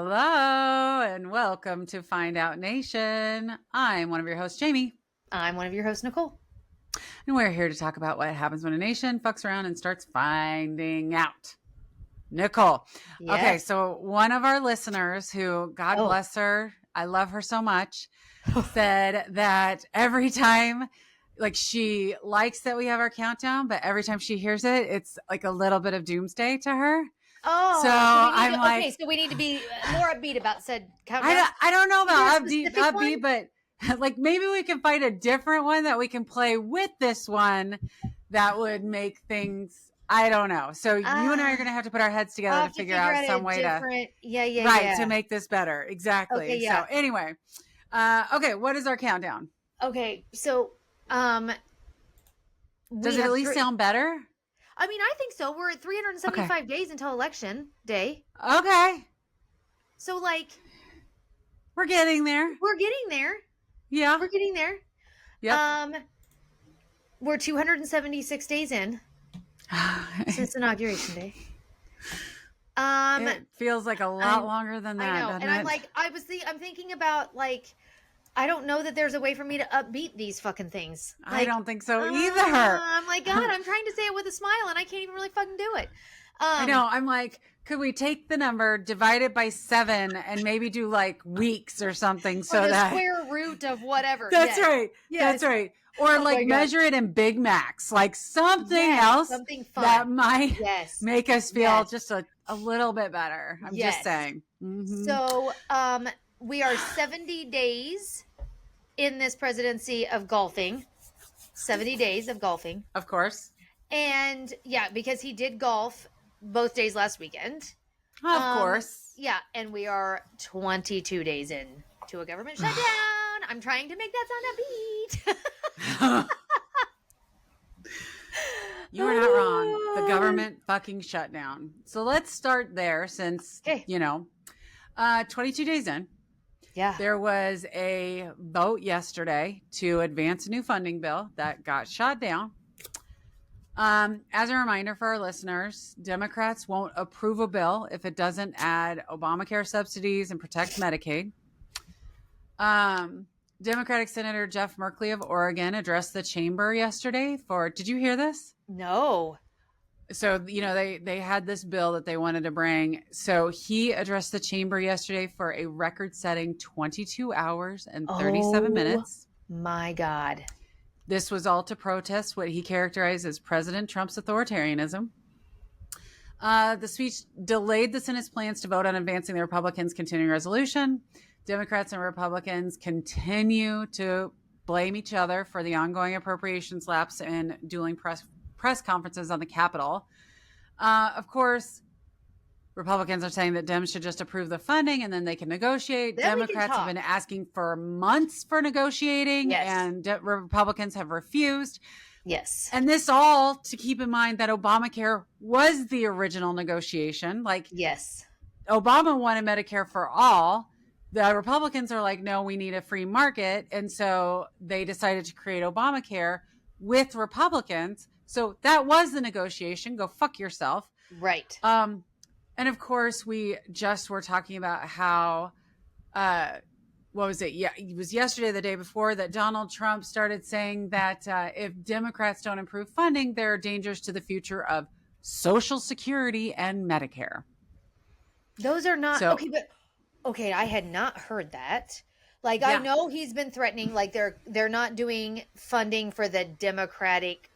Hello and welcome to Find Out Nation. I'm one of your hosts, Jamie. I'm one of your hosts, Nicole. And we're here to talk about what happens when a nation fucks around and starts finding out. Nicole. Yes. Okay, so one of our listeners who, God bless her, I love her so much, said that every time, like she likes that we have our countdown, but every time she hears it, it's like a little bit of doomsday to her. Oh, so I'm like, okay, so we need to be more upbeat about said countdown. I don't know about upbeat, but like maybe we can find a different one that we can play with this one that would make things. I don't know. So you and I are going to have to put our heads together to figure out some way to make this better. Exactly. Okay, yeah. So anyway, okay, what is our countdown? Okay, so does it at least sound better? I mean, I think so. We're at 375 days until election day. Okay. So like, we're getting there. Yeah. We're getting there. Yep. We're 276 days in since Inauguration Day. It feels like a lot longer than that. I know. And I'm like, I'm thinking about like, I don't know that there's a way for me to upbeat these fucking things. Like, I don't think so either. I'm like, God, I'm trying to say it with a smile and I can't even really fucking do it. I know. I'm like, could we take the number, divide it by 7, and maybe do like weeks or something? So the square root of whatever. That's right. Yes. That's right. Or like measure it in Big Macs, like something else something fun that might make us feel just a little bit better. I'm just saying. Mm-hmm. So, we are 70 days in this presidency of golfing. 70 days of golfing. Of course. And yeah, because he did golf both days last weekend. Of course. Yeah. And we are 22 days in to a government shutdown. I'm trying to make that sound upbeat. You are not wrong. The government fucking shutdown. So let's start there since, 22 days in. Yeah. There was a vote yesterday to advance a new funding bill that got shot down. As a reminder for our listeners, Democrats won't approve a bill if it doesn't add Obamacare subsidies and protect Medicaid. Democratic Senator Jeff Merkley of Oregon addressed the chamber yesterday did you hear this? No. So, they had this bill that they wanted to bring. So he addressed the chamber yesterday for a record-setting 22 hours and 37 minutes. My God. This was all to protest what he characterized as President Trump's authoritarianism. The speech delayed the Senate's plans to vote on advancing the Republicans' continuing resolution. Democrats and Republicans continue to blame each other for the ongoing appropriations lapse and dueling press conferences on the Capitol. Of course, Republicans are saying that Dems should just approve the funding and then they can negotiate. Then Democrats have been asking for months for negotiating, and Republicans have refused. Yes. And this all to keep in mind that Obamacare was the original negotiation. Yes. Obama wanted Medicare for all. The Republicans are like, no, we need a free market. And so they decided to create Obamacare with Republicans. So that was the negotiation. Go fuck yourself. Right. And of course, we just were talking about how, what was it? Yeah, it was yesterday, the day before, that Donald Trump started saying that if Democrats don't improve funding, there are dangers to the future of Social Security and Medicare. Those are not okay. I had not heard that. Like, I know he's been threatening, like they're not doing funding for the Democratic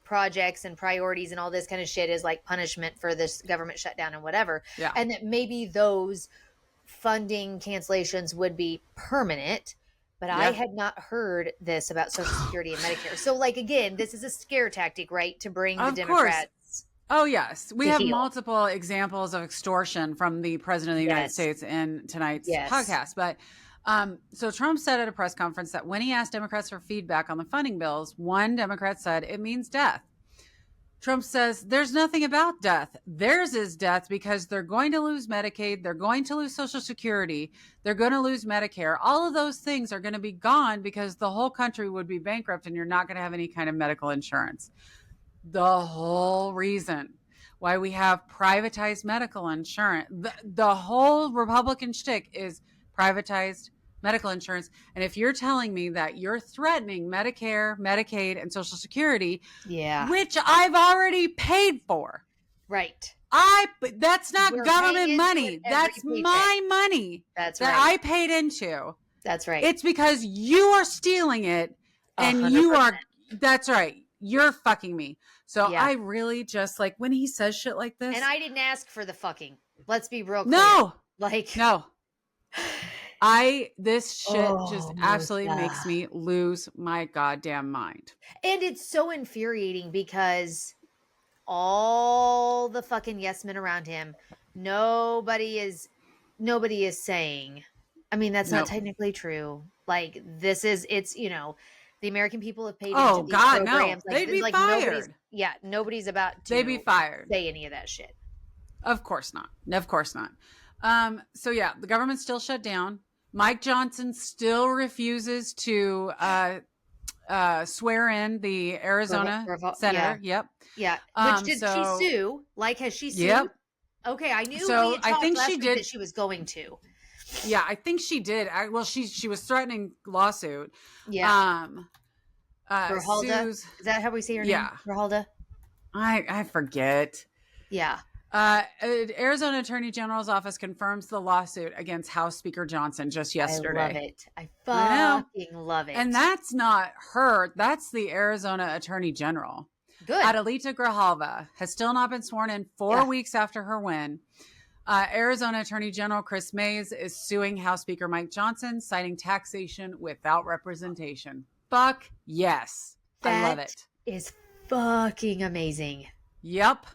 projects and priorities and all this kind of shit is like punishment for this government shutdown and whatever. Yeah. And that maybe those funding cancellations would be permanent, but I had not heard this about Social Security and Medicare. So like, again, this is a scare tactic, right? To bring the Democrats. Oh, yes. We have multiple examples of extortion from the president of the United States in tonight's podcast. But so Trump said at a press conference that when he asked Democrats for feedback on the funding bills, one Democrat said it means death. Trump says there's nothing about death. Theirs is death because they're going to lose Medicaid. They're going to lose Social Security. They're going to lose Medicare. All of those things are going to be gone because the whole country would be bankrupt and you're not going to have any kind of medical insurance. The whole reason why we have privatized medical insurance. The whole Republican shtick is privatized medical insurance. And if you're telling me that you're threatening Medicare, Medicaid, and Social Security, which I've already paid for. Right. That's not government money. That's my money. That I paid into. That's right. It's because you are stealing it and 100%. That's right. You're fucking me. So I really just like when he says shit like this. And I didn't ask for the fucking. Let's be real clear. No. Like. No. This shit just absolutely makes me lose my goddamn mind. And it's so infuriating because all the fucking yes men around him, nobody is saying, I mean, that's not technically true. Like it's, the American people have paid into these programs. No. They'd be fired. Nobody's about to They'd be fired. Say any of that shit. Of course not. Of course not. So the government's still shut down. Mike Johnson still refuses to swear in the Arizona senator. Yeah. Which did she sue? Like, has she sued? Yep. Okay, I knew. So I think she did. That she was going to. Yeah, I think she did. She was threatening lawsuit. Yeah. Grijalda. Is that how we say her name? Yeah. Grijalda. I forget. Yeah. Arizona Attorney General's office confirms the lawsuit against House Speaker Johnson just yesterday. I love it. I fucking love it. And that's not her. That's the Arizona Attorney General. Good. Adelita Grijalva has still not been sworn in 4 weeks after her win. Arizona Attorney General Chris Mays is suing House Speaker Mike Johnson, citing taxation without representation. Fuck yes. I love it. That is fucking amazing. Yep.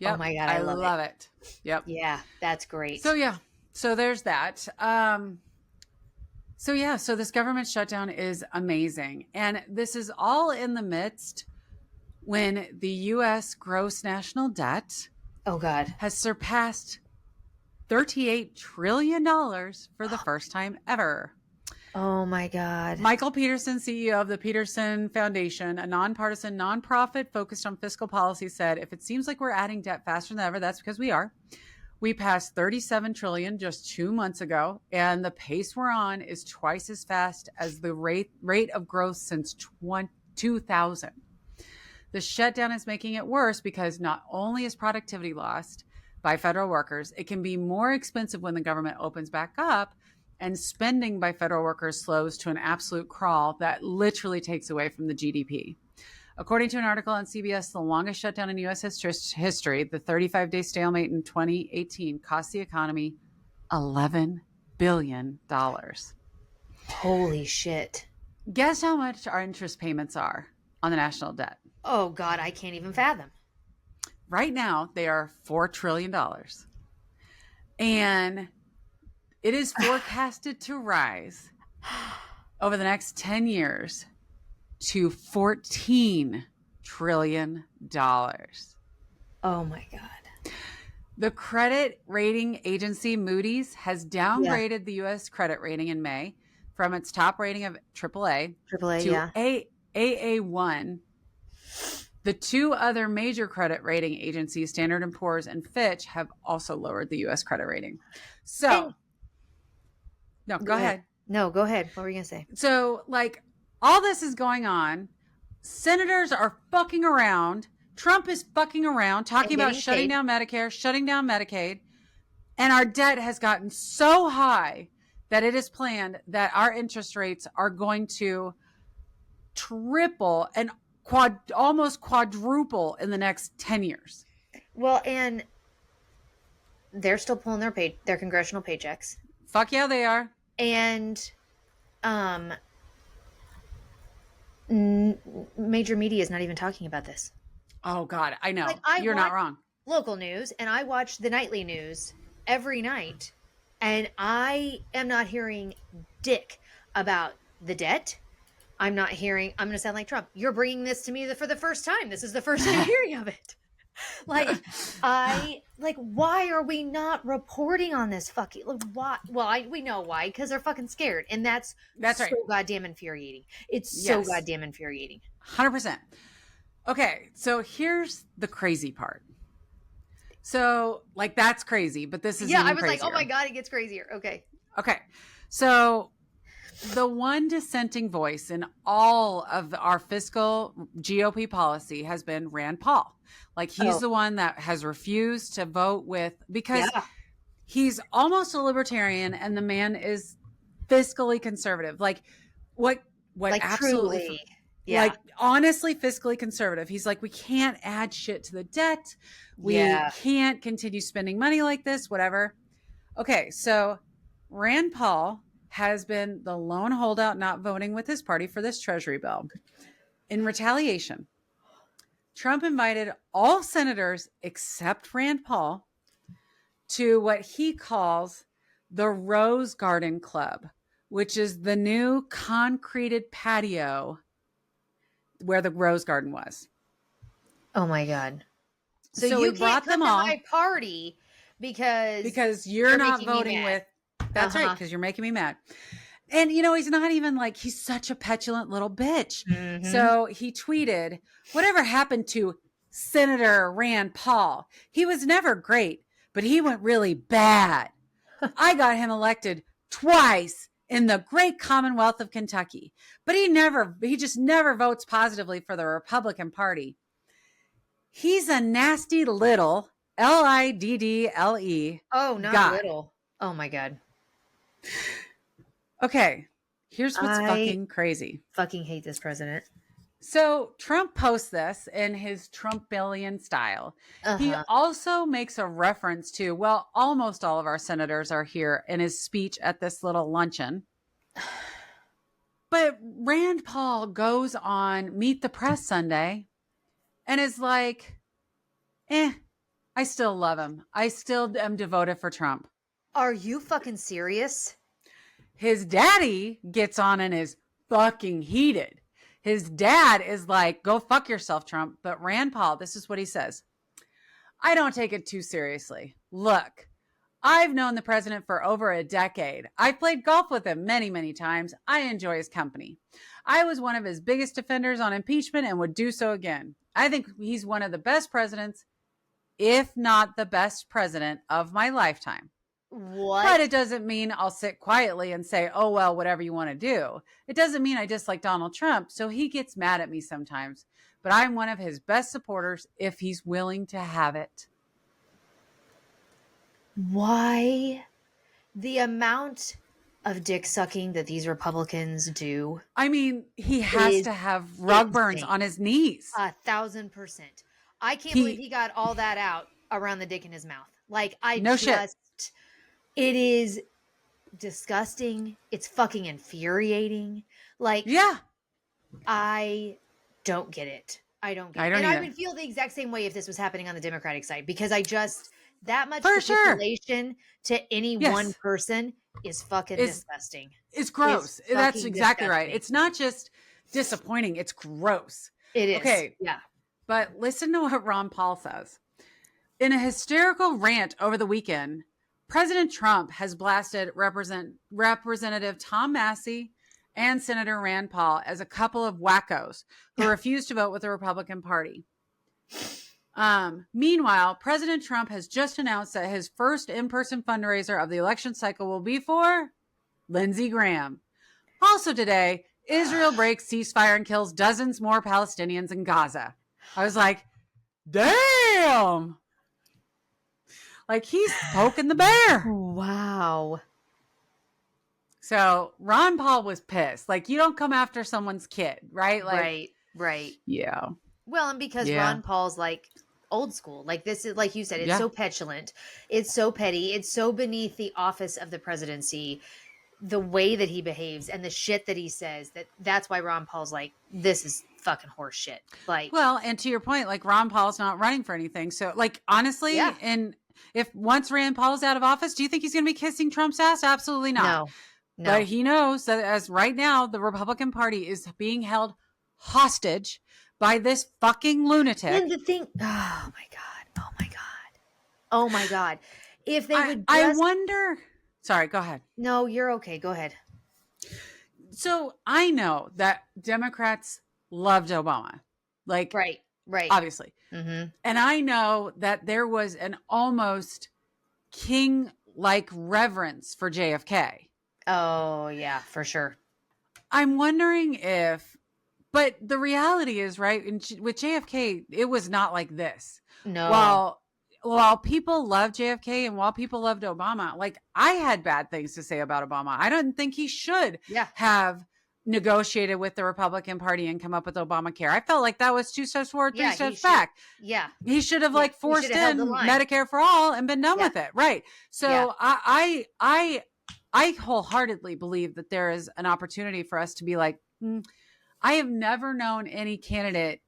Oh my God, I love it. Yep. Yeah, that's great. So there's that. So this government shutdown is amazing. And this is all in the midst when the U.S. gross national debt has surpassed $38 trillion for the first time ever. Oh my God. Michael Peterson, CEO of the Peterson Foundation, a nonpartisan nonprofit focused on fiscal policy, said, if it seems like we're adding debt faster than ever, that's because we are. We passed 37 trillion just 2 months ago, and the pace we're on is twice as fast as the rate of growth since 2000. The shutdown is making it worse because not only is productivity lost by federal workers, it can be more expensive when the government opens back up, and spending by federal workers slows to an absolute crawl that literally takes away from the GDP. According to an article on CBS, the longest shutdown in U.S. history, the 35-day stalemate in 2018, cost the economy $11 billion. Holy shit. Guess how much our interest payments are on the national debt? Oh, God, I can't even fathom. Right now, they are $4 trillion. And it is forecasted to rise over the next 10 years to $14 trillion. Oh my God. The credit rating agency Moody's has downgraded the U.S. credit rating in May from its top rating of AAA to AA1. The two other major credit rating agencies, Standard & Poor's and Fitch, have also lowered the U.S. credit rating. So... No, go ahead. No, go ahead. What were you going to say? So, all this is going on. Senators are fucking around. Trump is fucking around, talking about shutting down Medicare, shutting down Medicaid. And our debt has gotten so high that it is planned that our interest rates are going to triple and almost quadruple in the next 10 years. Well, and they're still pulling their congressional paychecks. Fuck yeah, they are. And major media is not even talking about this. Oh God, I know. You're not wrong. Local news, and I watch the nightly news every night, and I am not hearing dick about the debt. I'm not hearing. I'm going to sound like Trump. You're bringing this to me for the first time. This is the first time hearing of it. Why are we not reporting on this fucking, why? Well, we know why, because they're fucking scared. And that's so goddamn infuriating. It's so goddamn infuriating. 100%. Okay. So here's the crazy part. So like, that's crazy, but this is even I was crazier. like, oh my God, it gets crazier. Okay. So the one dissenting voice in all of our fiscal GOP policy has been Rand Paul. Like, he's the one that has refused to vote with, because he's almost a libertarian and the man is fiscally conservative. Like, what like absolutely truly. Like, honestly, fiscally conservative. He's like, we can't add shit to the debt. We can't continue spending money like this, whatever. Okay, so Rand Paul has been the lone holdout not voting with his party for this treasury bill. In retaliation, Trump invited all senators except Rand Paul to what he calls the Rose Garden Club, which is the new concreted patio where the Rose Garden was. Oh my God. So you can't come to my party because you're not voting with. That's right, because you're making me mad. And, he's not even like, he's such a petulant little bitch. Mm-hmm. So he tweeted, whatever happened to Senator Rand Paul? He was never great, but he went really bad. I got him elected twice in the great Commonwealth of Kentucky, but he just never votes positively for the Republican Party. He's a nasty little Liddle. Oh, not guy. Little. Oh my God. Okay, here's what's fucking crazy. Fucking hate this president. So Trump posts this in his Trump-billion style. He also makes a reference to, well, almost all of our senators are here in his speech at this little luncheon. But Rand Paul goes on Meet the Press Sunday and is like, I still love him. I still am devoted for Trump. Are you fucking serious? His daddy gets on and is fucking heated. His dad is like, go fuck yourself, Trump. But Rand Paul, this is what he says. I don't take it too seriously. Look, I've known the president for over a decade. I've played golf with him many, many times. I enjoy his company. I was one of his biggest defenders on impeachment and would do so again. I think he's one of the best presidents, if not the best president of my lifetime. What? But it doesn't mean I'll sit quietly and say, oh, well, whatever you want to do. It doesn't mean I dislike Donald Trump, so he gets mad at me sometimes. But I'm one of his best supporters if he's willing to have it. Why? The amount of dick sucking that these Republicans do. I mean, he has to have rug burns on his knees. 1,000%. I can't believe he got all that out around the dick in his mouth. Like, shit. It is disgusting. It's fucking infuriating. Like, I don't get it. I don't get it. And I would feel the exact same way if this was happening on the Democratic side, because that much manipulation to any one person is fucking disgusting. It's gross. That's exactly right. It's not just disappointing. It's gross. It is. Okay. Yeah. But listen to what Ron Paul says. In a hysterical rant over the weekend, President Trump has blasted Representative Tom Massey and Senator Rand Paul as a couple of wackos who refuse to vote with the Republican Party. Meanwhile, President Trump has just announced that his first in-person fundraiser of the election cycle will be for Lindsey Graham. Also today, Israel breaks ceasefire and kills dozens more Palestinians in Gaza. I was like, damn! Like, he's poking the bear. Wow. So Ron Paul was pissed. Like, you don't come after someone's kid, right? Like, right. Yeah. Well, and because Ron Paul's like old school. Like, this is, like you said, it's so petulant. It's so petty. It's so beneath the office of the presidency. The way that he behaves and the shit that he says, that's why Ron Paul's like, this is fucking horse shit. Like, well, and to your point, like, Ron Paul's not running for anything. So, like, honestly, and if once Rand Paul's out of office, do you think he's going to be kissing Trump's ass? Absolutely not. No. But he knows that as right now, the Republican Party is being held hostage by this fucking lunatic. And the thing, oh my God. If they would I wonder. Sorry, go ahead. No, you're okay. Go ahead. So I know that Democrats loved Obama. Like, right. Right. Obviously. Mm-hmm. And I know that there was an almost king-like reverence for JFK. Oh, yeah, for sure. I'm wondering but the reality is, right, with JFK, it was not like this. No. While people loved JFK and while people loved Obama, like, I had bad things to say about Obama. I don't think he should have negotiated with the Republican Party and come up with Obamacare. I felt like that was 2 steps forward, 3 steps back. Yeah. He should have forced in Medicare for all and been done with it. Right. So I wholeheartedly believe that there is an opportunity for us to be like, I have never known any candidate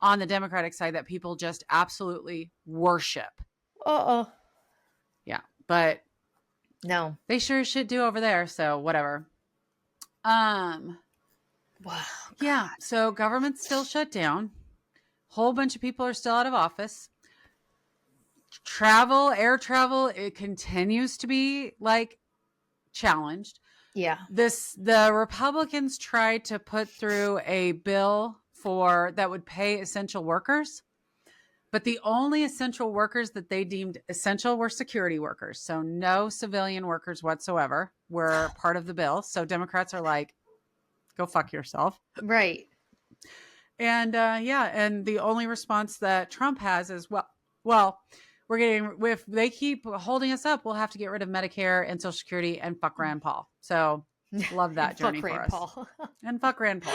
on the Democratic side that people just absolutely worship. Yeah, but no, they sure should do over there. So whatever. Wow. Yeah. So government's still shut down. Whole bunch of people are still out of office. Air travel, it continues to be challenged. Yeah. The Republicans tried to put through a bill that would pay essential workers, but the only essential workers that they deemed essential were security workers. So no civilian workers whatsoever were part of the bill. So Democrats are like, go fuck yourself. Right. And and the only response that Trump has is, well, if they keep holding us up, we'll have to get rid of Medicare and Social Security and fuck Rand Paul. So love that journey for us. And fuck Rand Paul.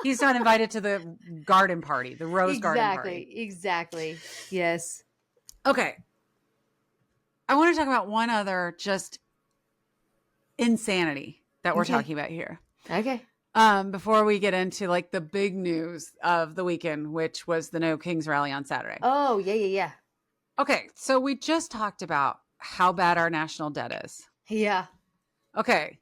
He's not invited to the garden party, the Rose Garden party. Exactly. Yes. Okay. I want to talk about one other just insanity that we're talking about here. Okay. Before we get into the big news of the weekend, which was the No Kings rally on Saturday. Oh, yeah. Okay. So we just talked about how bad our national debt is. Yeah. Okay.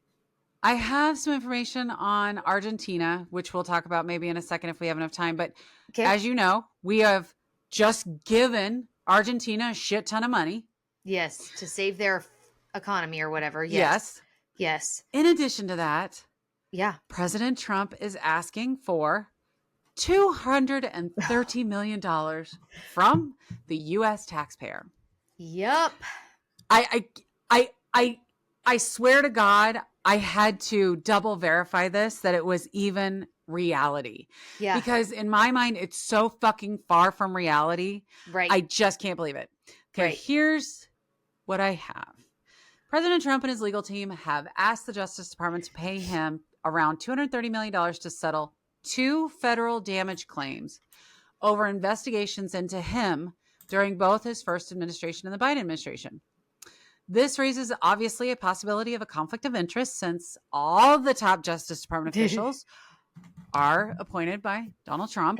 I have some information on Argentina, which we'll talk about maybe in a second if we have enough time. But as you know, we have just given Argentina a shit ton of money. Yes, to save their economy or whatever. Yes. In addition to that, President Trump is asking for $230 million from the U.S. taxpayer. Yep. I swear to God, I had to double verify this, that it was even reality. Yeah. Because in my mind, it's so fucking far from reality. Right. I just can't believe it. Okay, Here's what I have. President Trump and his legal team have asked the Justice Department to pay him around $230 million to settle 2 federal damage claims over investigations into him during both his first administration and the Biden administration. This raises obviously a possibility of a conflict of interest since all the top Justice Department officials are appointed by Donald Trump.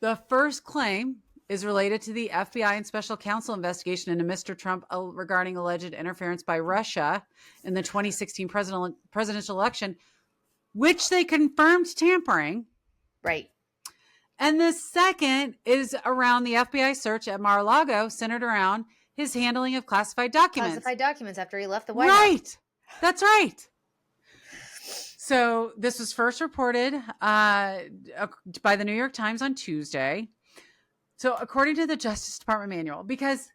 The first claim is related to the FBI and special counsel investigation into Mr. Trump regarding alleged interference by Russia in the 2016 presidential election, which they confirmed tampering. Right. And the second is around the FBI search at Mar-a-Lago, centered around his handling of classified documents. Classified documents after he left the White House. Right. That's right. So this was first reported by the New York Times on Tuesday. So according to the Justice Department manual, because,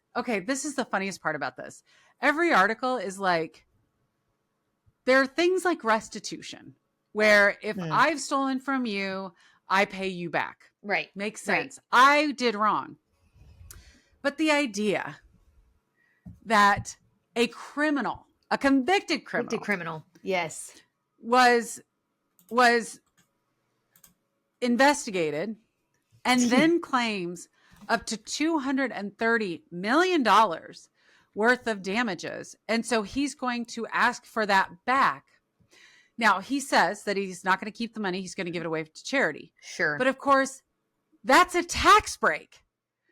this is the funniest part about this. Every article is there are things like restitution, where if I've stolen from you, I pay you back. Right. Makes sense. Right. I did wrong. But the idea that a convicted criminal, yes, was investigated and then claims up to $230 million worth of damages. And so he's going to ask for that back. Now, he says that he's not going to keep the money. He's going to give it away to charity. Sure. But of course, that's a tax break.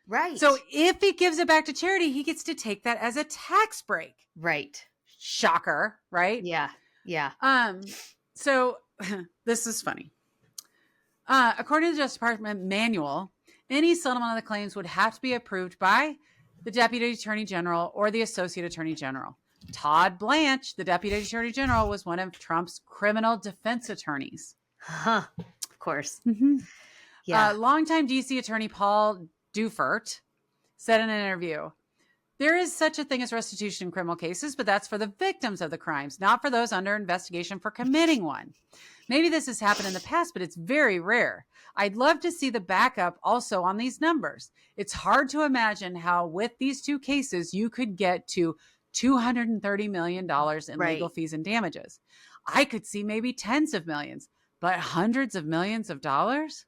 Right. So if he gives it back to charity, he gets to take that as a tax break. Right. Shocker, right? Yeah. So this is funny. According to the Justice Department manual, any settlement of the claims would have to be approved by the Deputy Attorney General or the Associate Attorney General. Todd Blanche, the Deputy Attorney General, was one of Trump's criminal defense attorneys. Of course. Mm-hmm. Yeah. Longtime DC attorney Paul Dufert said in an interview, there is such a thing as restitution in criminal cases, but that's for the victims of the crimes, not for those under investigation for committing one. Maybe this has happened in the past, but it's very rare. I'd love to see the backup also on these numbers. It's hard to imagine how with these two cases, you could get to $230 million in legal fees and damages. I could see maybe tens of millions, but hundreds of millions of dollars?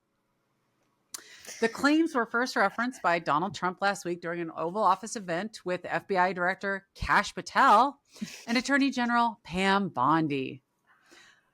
The claims were first referenced by Donald Trump last week during an Oval Office event with FBI Director Kash Patel and Attorney General Pam Bondi.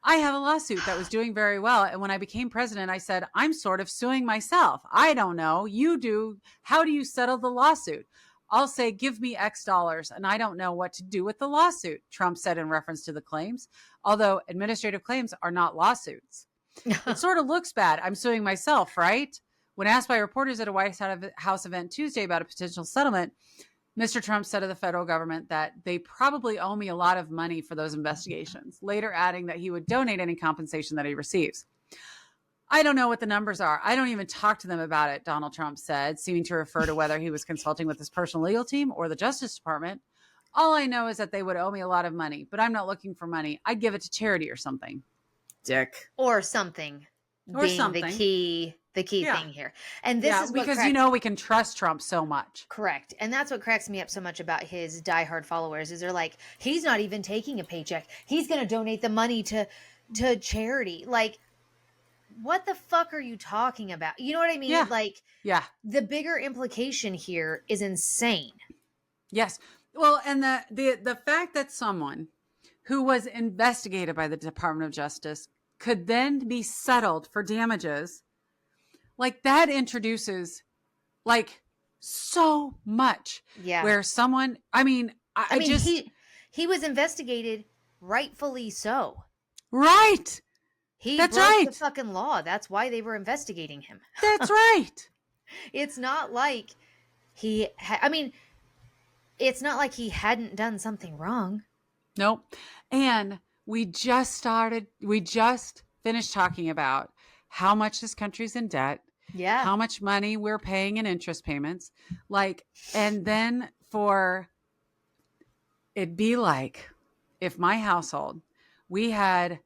I have a lawsuit that was doing very well. And when I became president, I said, I'm sort of suing myself. I don't know. You do. How do you settle the lawsuit? I'll say, give me X dollars, and I don't know what to do with the lawsuit, Trump said in reference to the claims, although administrative claims are not lawsuits. It sort of looks bad. I'm suing myself, right? When asked by reporters at a White House event Tuesday about a potential settlement, Mr. Trump said to the federal government that they probably owe me a lot of money for those investigations, later adding that he would donate any compensation that he receives. I don't know what the numbers are. I don't even talk to them about it, Donald Trump said, seeming to refer to whether he was consulting with his personal legal team or the Justice Department. All I know is that they would owe me a lot of money, but I'm not looking for money. I'd give it to charity or something. Dick. Or something. Or something. The key thing here. And this is because we can trust Trump so much. Correct. And that's what cracks me up so much about his diehard followers is they're like, he's not even taking a paycheck. He's going to donate the money to charity. Like, what the fuck are you talking about? You know what I mean? Yeah. Like, the bigger implication here is insane. Yes. Well, and the fact that someone who was investigated by the Department of Justice could then be settled for damages, like that introduces like so much. Yeah. Where someone, he was investigated, rightfully so. Right. That's broke the fucking law. That's why they were investigating him. That's right. It's not like it's not like he hadn't done something wrong. Nope. And we just finished talking about how much this country's in debt. Yeah. How much money we're paying in interest payments. And then it'd be like if my household, we had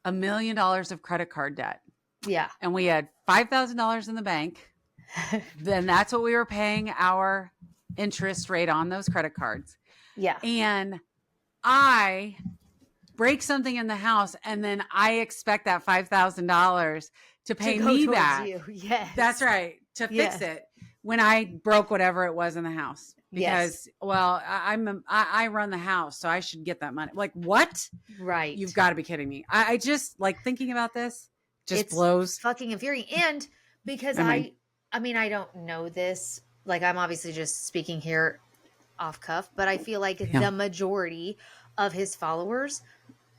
$1 million of credit card debt. Yeah. And we had $5,000 in the bank. Then that's what we were paying our interest rate on those credit cards. Yeah. And I break something in the house and then I expect that $5,000 to pay me back. Yes. That's right. To fix it when I broke whatever it was in the house. Because, I run the house, so I should get that money. Like, what? Right. You've got to be kidding me. I just, like, thinking about this just blows. Fucking infuriating. And because I don't know this. Like, I'm obviously just speaking here off cuff, but I feel like the majority of his followers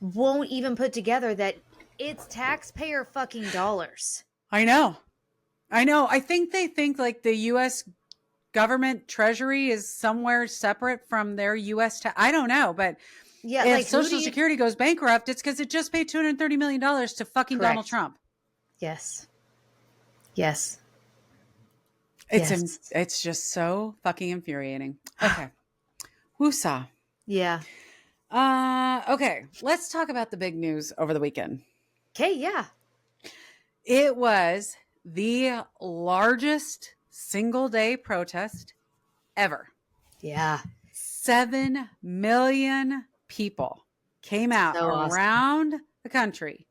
won't even put together that it's taxpayer fucking dollars. I know. I think they think, like, the U.S. government treasury is somewhere separate from their U.S. I don't know, but if Social Security goes bankrupt, it's because it just paid $230 million to fucking Donald Trump. Yes. It's just so fucking infuriating. Okay. Woosah. Yeah. Okay. Let's talk about the big news over the weekend. Okay. Yeah. It was the largest single day protest ever. Yeah. 7 million people came out around the country,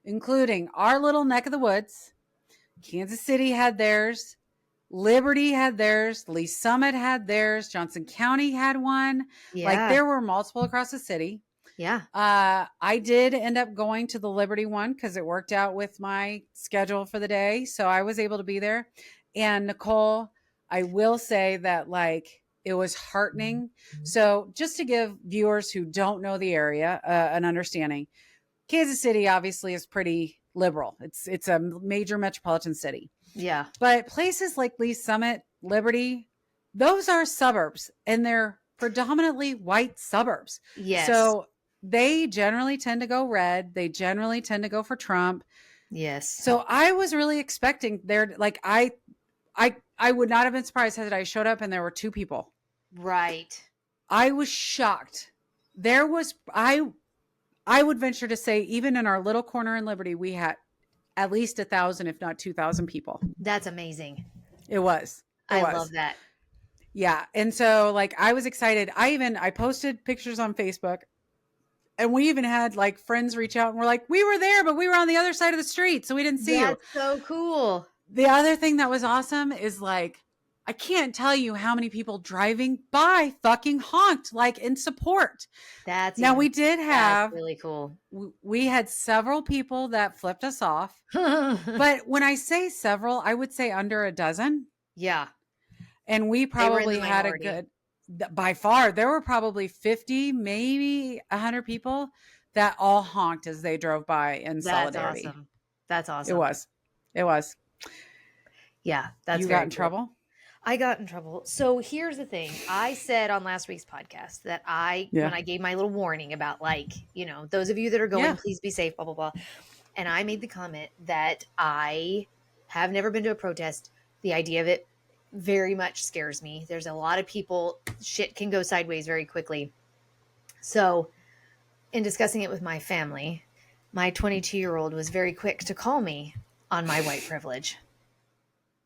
including our little neck of the woods. Kansas City had theirs. Liberty had theirs. Lee Summit had theirs. Johnson County had one. Yeah. Like there were multiple across the city. Yeah. I did end up going to the Liberty one because it worked out with my schedule for the day. So I was able to be there. And Nicole, I will say that it was heartening. So just to give viewers who don't know the area an understanding, Kansas City obviously is pretty liberal. It's a major metropolitan city. Yeah. But places like Lee Summit, Liberty, those are suburbs and they're predominantly white suburbs. Yes. So they generally tend to go red. They generally tend to go for Trump. Yes. So I was really expecting there, like I would not have been surprised had I showed up and there were 2 people. Right. I was shocked. There was, I would venture to say, even in our little corner in Liberty, we had at least 1,000, if not 2,000 people. That's amazing. It was. I love that. Yeah. And so like, I was excited. I posted pictures on Facebook, and we even had like friends reach out and we're like, we were there, but we were on the other side of the street, so we didn't see you. That's so cool. The other thing that was awesome is like, I can't tell you how many people driving by fucking honked, like in support. We did have really cool. We had several people that flipped us off, but when I say several, I would say under a dozen. Yeah. And we probably had a good, by far, there were probably 50, maybe 100 people that all honked as they drove by in solidarity. Awesome. That's awesome. It was. Yeah. That's you got in trouble? I got in trouble. So here's the thing. I said on last week's podcast that when I gave my little warning about like, those of you that are going, please be safe, blah, blah, blah. And I made the comment that I have never been to a protest. The idea of it very much scares me. There's a lot of people, shit can go sideways very quickly. So in discussing it with my family, my 22-year-old was very quick to call me on my white privilege.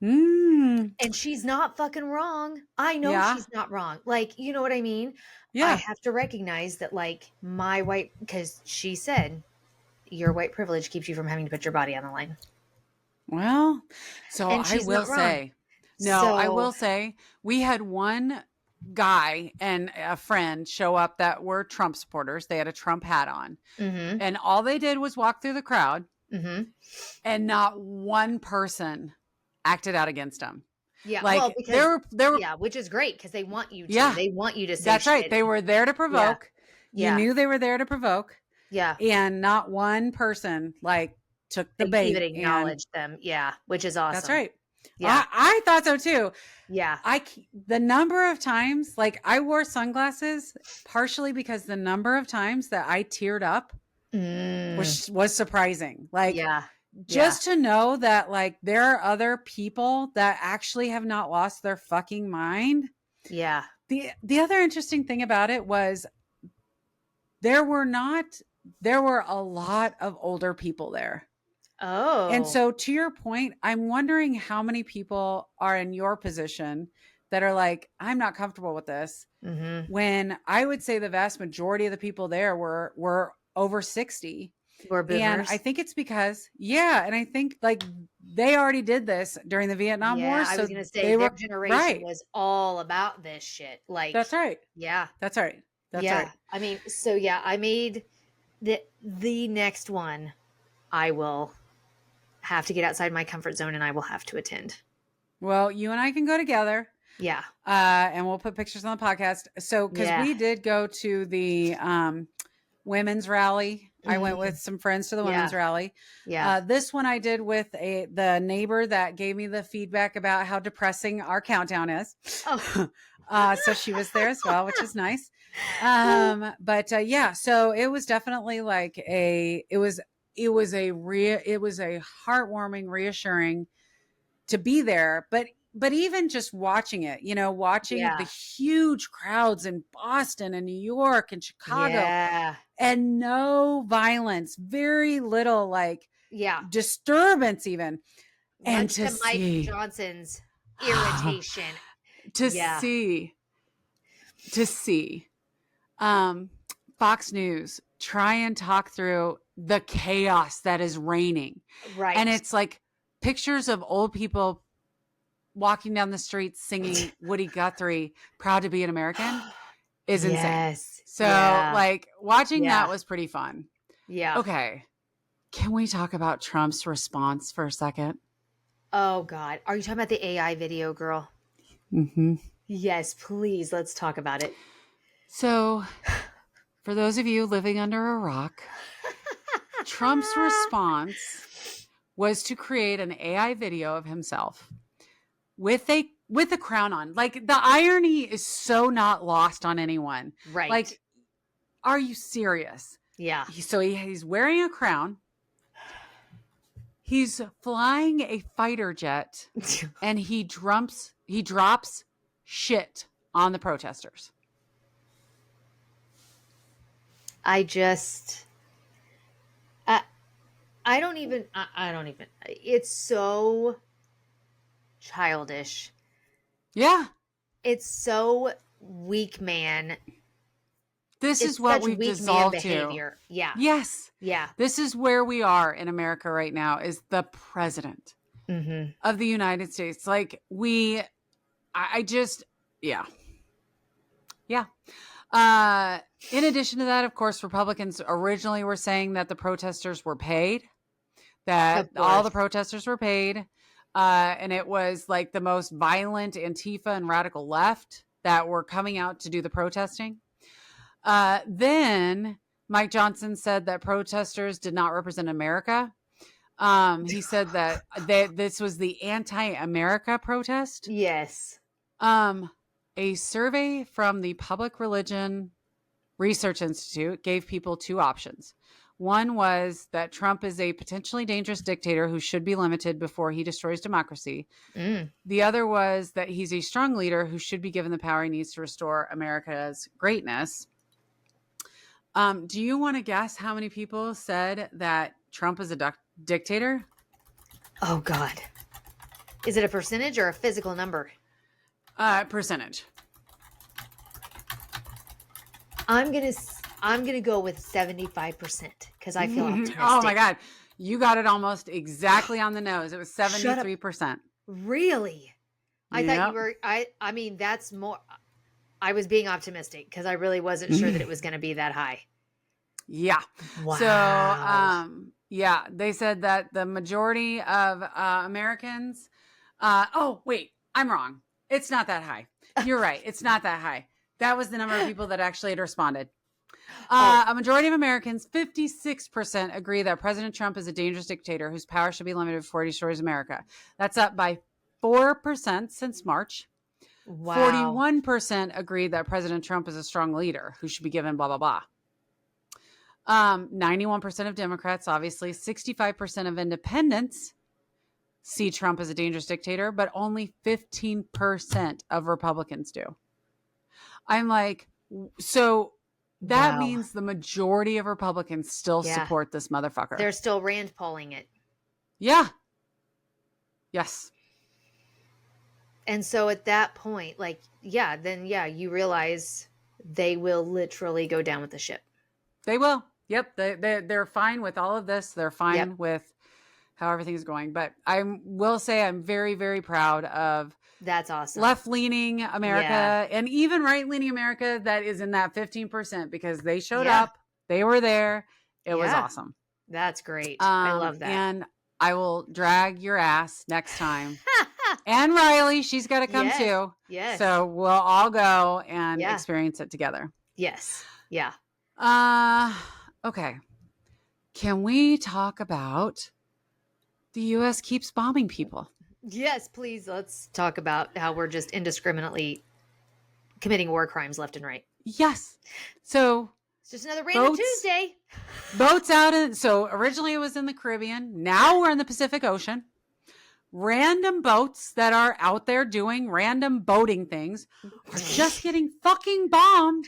And she's not fucking wrong. I know she's not wrong. Like, you know what I mean? Yeah. I have to recognize that like because she said your white privilege keeps you from having to put your body on the line. Well, so I will say we had one guy and a friend show up that were Trump supporters. They had a Trump hat on, and all they did was walk through the crowd, and not one person acted out against them. Yeah, like because, there were, which is great because they want you to. Yeah, they want you to say that's right. They were there to provoke. Yeah. You knew they were there to provoke. Yeah, and not one person like took the bait. Even acknowledged them. Yeah, which is awesome. That's right. Yeah, I thought so too. Yeah, the number of times like I wore sunglasses partially because the number of times that I teared up was surprising. Like just to know that like there are other people that actually have not lost their fucking mind. Yeah. The other interesting thing about it was there were a lot of older people there. Oh. And so to your point, I'm wondering how many people are in your position that are like, I'm not comfortable with this. When I would say the vast majority of the people there were over 60. And I think it's because, and I think like they already did this during the Vietnam War. So I was going to say their generation was all about this shit. Like, that's right. Yeah. That's right. That's right. I mean, so I made the next one. I will have to get outside my comfort zone and I will have to attend. Well, you and I can go together. Yeah. And we'll put pictures on the podcast. So, cause we did go to the, women's rally. I went with some friends to the women's rally. Yeah. This one I did with the neighbor that gave me the feedback about how depressing our countdown is. Oh. So she was there as well, which is nice. But so it was definitely like it was a heartwarming, reassuring to be there. But even just watching it, watching the huge crowds in Boston and New York and Chicago and no violence, very little disturbance even. And to Mike Johnson's irritation. To see Fox News try and talk through the chaos that is reigning. Right. And it's like pictures of old people walking down the streets singing Woody Guthrie, Proud to be an American, is insane. So watching that was pretty fun. Yeah. Okay. Can we talk about Trump's response for a second? Oh God. Are you talking about the AI video, girl? Mm-hmm. Yes, please. Let's talk about it. So for those of you living under a rock, Trump's response was to create an AI video of himself with a crown on. Like the irony is so not lost on anyone. Right. Like, are you serious? Yeah. So he's wearing a crown He's flying a fighter jet and he drops shit on the protesters. I don't even, it's so childish. Yeah. It's so weak, man. This is what we've dissolved to. Yeah. Yes. Yeah. This is where we are in America right now, is the president of the United States. Like yeah. In addition to that, of course, Republicans originally were saying that the protesters were paid, that all the protesters were paid. And it was like the most violent Antifa and radical left that were coming out to do the protesting. Then Mike Johnson said that protesters did not represent America. He said that this was the anti-America protest. Yes. A survey from the Public Religion Research Institute gave people two options. One was that Trump is a potentially dangerous dictator who should be limited before he destroys democracy. The other was that he's a strong leader who should be given the power he needs to restore America's greatness. Do you want to guess how many people said that Trump is a dictator? Oh, God. Is it a percentage or a physical number? Percentage. I'm gonna go with 75% because I feel optimistic. Oh my God, you got it almost exactly on the nose. It was 73%. Really? I thought you were. I mean, that's more. I was being optimistic because I really wasn't sure that it was going to be that high. Yeah. Wow. So, yeah, they said that the majority of Americans. Oh, wait, I'm wrong. It's not that high. You're right. It's not that high. That was the number of people that actually had responded. A majority of Americans, 56%, agree that President Trump is a dangerous dictator whose power should be limited before he destroys America. That's up by 4% since March. Wow. 41% agree that President Trump is a strong leader who should be given blah, blah, blah. 91% of Democrats, obviously, 65% of independents see Trump as a dangerous dictator, but only 15% of Republicans do. I'm like, so that means the majority of Republicans still support this motherfucker. They're still Rand Pauling it. Yeah. Yes. And so at that point, you realize they will literally go down with the ship. They will. Yep. They're fine with all of this. They're fine with how everything's going. But I will say I'm very, very proud of that's awesome. Left-leaning America and even right-leaning America that is in that 15% because they showed up. They were there. It was awesome. That's great. I love that. And I will drag your ass next time. And Riley, she's got to come too. Yes. So we'll all go and experience it together. Yes. Yeah. Okay. Can we talk about the U.S. keeps bombing people? Yes, please. Let's talk about how we're just indiscriminately committing war crimes left and right. Yes. So it's just another random Tuesday. Boats out. So originally it was in the Caribbean. Now we're in the Pacific Ocean. Random boats that are out there doing random boating things are just getting fucking bombed.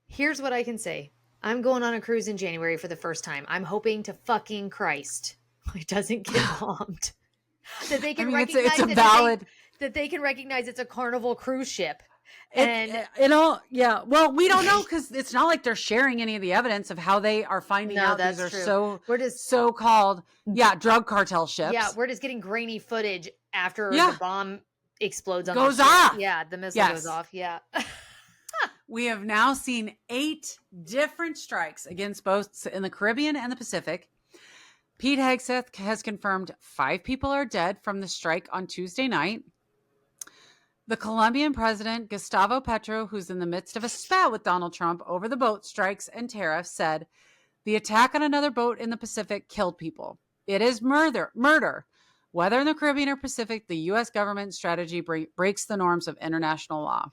Here's what I can say. I'm going on a cruise in January for the first time. I'm hoping to fucking Christ it doesn't get bombed. That they can recognize it's a valid that they can recognize it's a Carnival cruise ship. And well, we don't know because it's not like they're sharing any of the evidence of how they are finding out these are so-called drug cartel ships. Yeah, we're just getting grainy footage after the bomb explodes on goes off. Yeah, the missile goes off. Yeah. We have now seen 8 different strikes against boats in the Caribbean and the Pacific. Pete Hegseth has confirmed 5 people are dead from the strike on Tuesday night. The Colombian president, Gustavo Petro, who's in the midst of a spat with Donald Trump over the boat strikes and tariffs, said, "The attack on another boat in the Pacific killed people. It is murder. Whether in the Caribbean or Pacific, the U.S. government strategy breaks the norms of international law."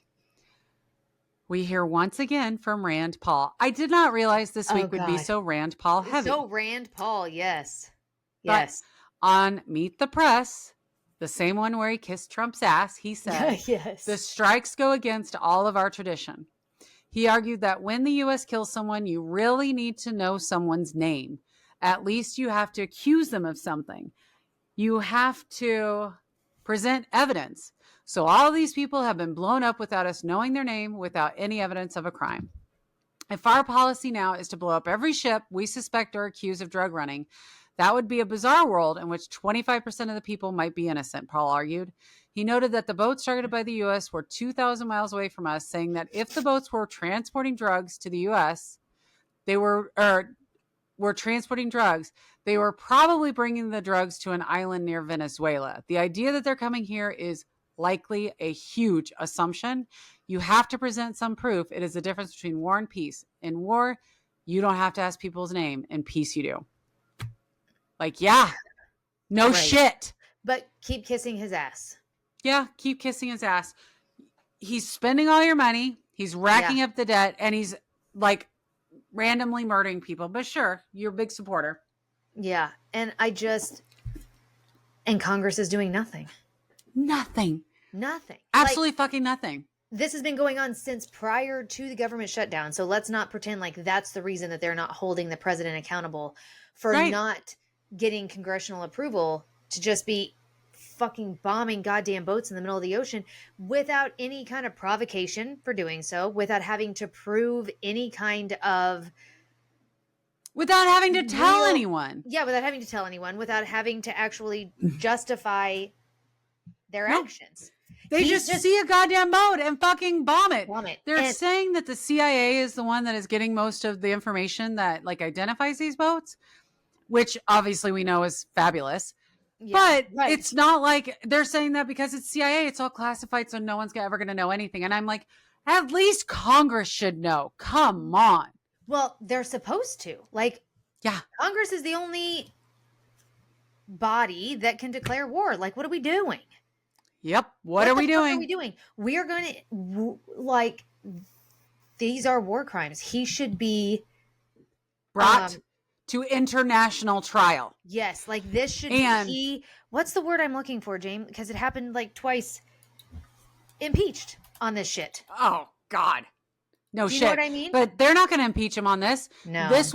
We hear once again from Rand Paul. I did not realize this week would be so Rand Paul heavy. So Rand Paul, yes. Yes. on Meet the Press, the same one where he kissed Trump's ass, he said, yes, the strikes go against all of our tradition. He argued that when the U.S. kills someone, you really need to know someone's name. At least you have to accuse them of something. You have to present evidence. So all of these people have been blown up without us knowing their name, without any evidence of a crime. If our policy now is to blow up every ship we suspect or accuse of drug running, that would be a bizarre world in which 25% of the people might be innocent, Paul argued. He noted that the boats targeted by the U.S. were 2,000 miles away from us, saying that if the boats were transporting drugs to the U.S., they were transporting drugs, they were probably bringing the drugs to an island near Venezuela. The idea that they're coming here is likely a huge assumption. You have to present some proof. It is the difference between war and peace. In war, you don't have to ask people's name. In peace, you do. Like, yeah, no right. Shit. But keep kissing his ass. Yeah, keep kissing his ass. He's spending all your money. He's racking up the debt, and he's like randomly murdering people. But sure, you're a big supporter. Yeah, and Congress is doing nothing. Nothing. Absolutely fucking nothing. This has been going on since prior to the government shutdown. So let's not pretend like that's the reason that they're not holding the president accountable for not getting congressional approval to just be fucking bombing goddamn boats in the middle of the ocean without any kind of provocation for doing so, without having to prove any kind of... Without having to tell anyone. Yeah, without having to tell anyone, without having to actually justify their actions. They just see a goddamn boat and fucking bomb it. They're saying that the CIA is the one that is getting most of the information that like identifies these boats, which obviously we know is fabulous. Yeah, but it's not like they're saying that because it's CIA. It's all classified, so no one's ever going to know anything. And I'm like, at least Congress should know. Come on. Well, they're supposed to. Like, yeah, Congress is the only body that can declare war. Like, what are we doing? Yep. What are we doing? We are going to, like, these are war crimes. He should be brought to international trial. Yes. Like, this should be, what's the word I'm looking for, James? Because it happened like twice. Impeached on this shit. Oh, God. No shit. You know what I mean? But they're not going to impeach him on this. No. He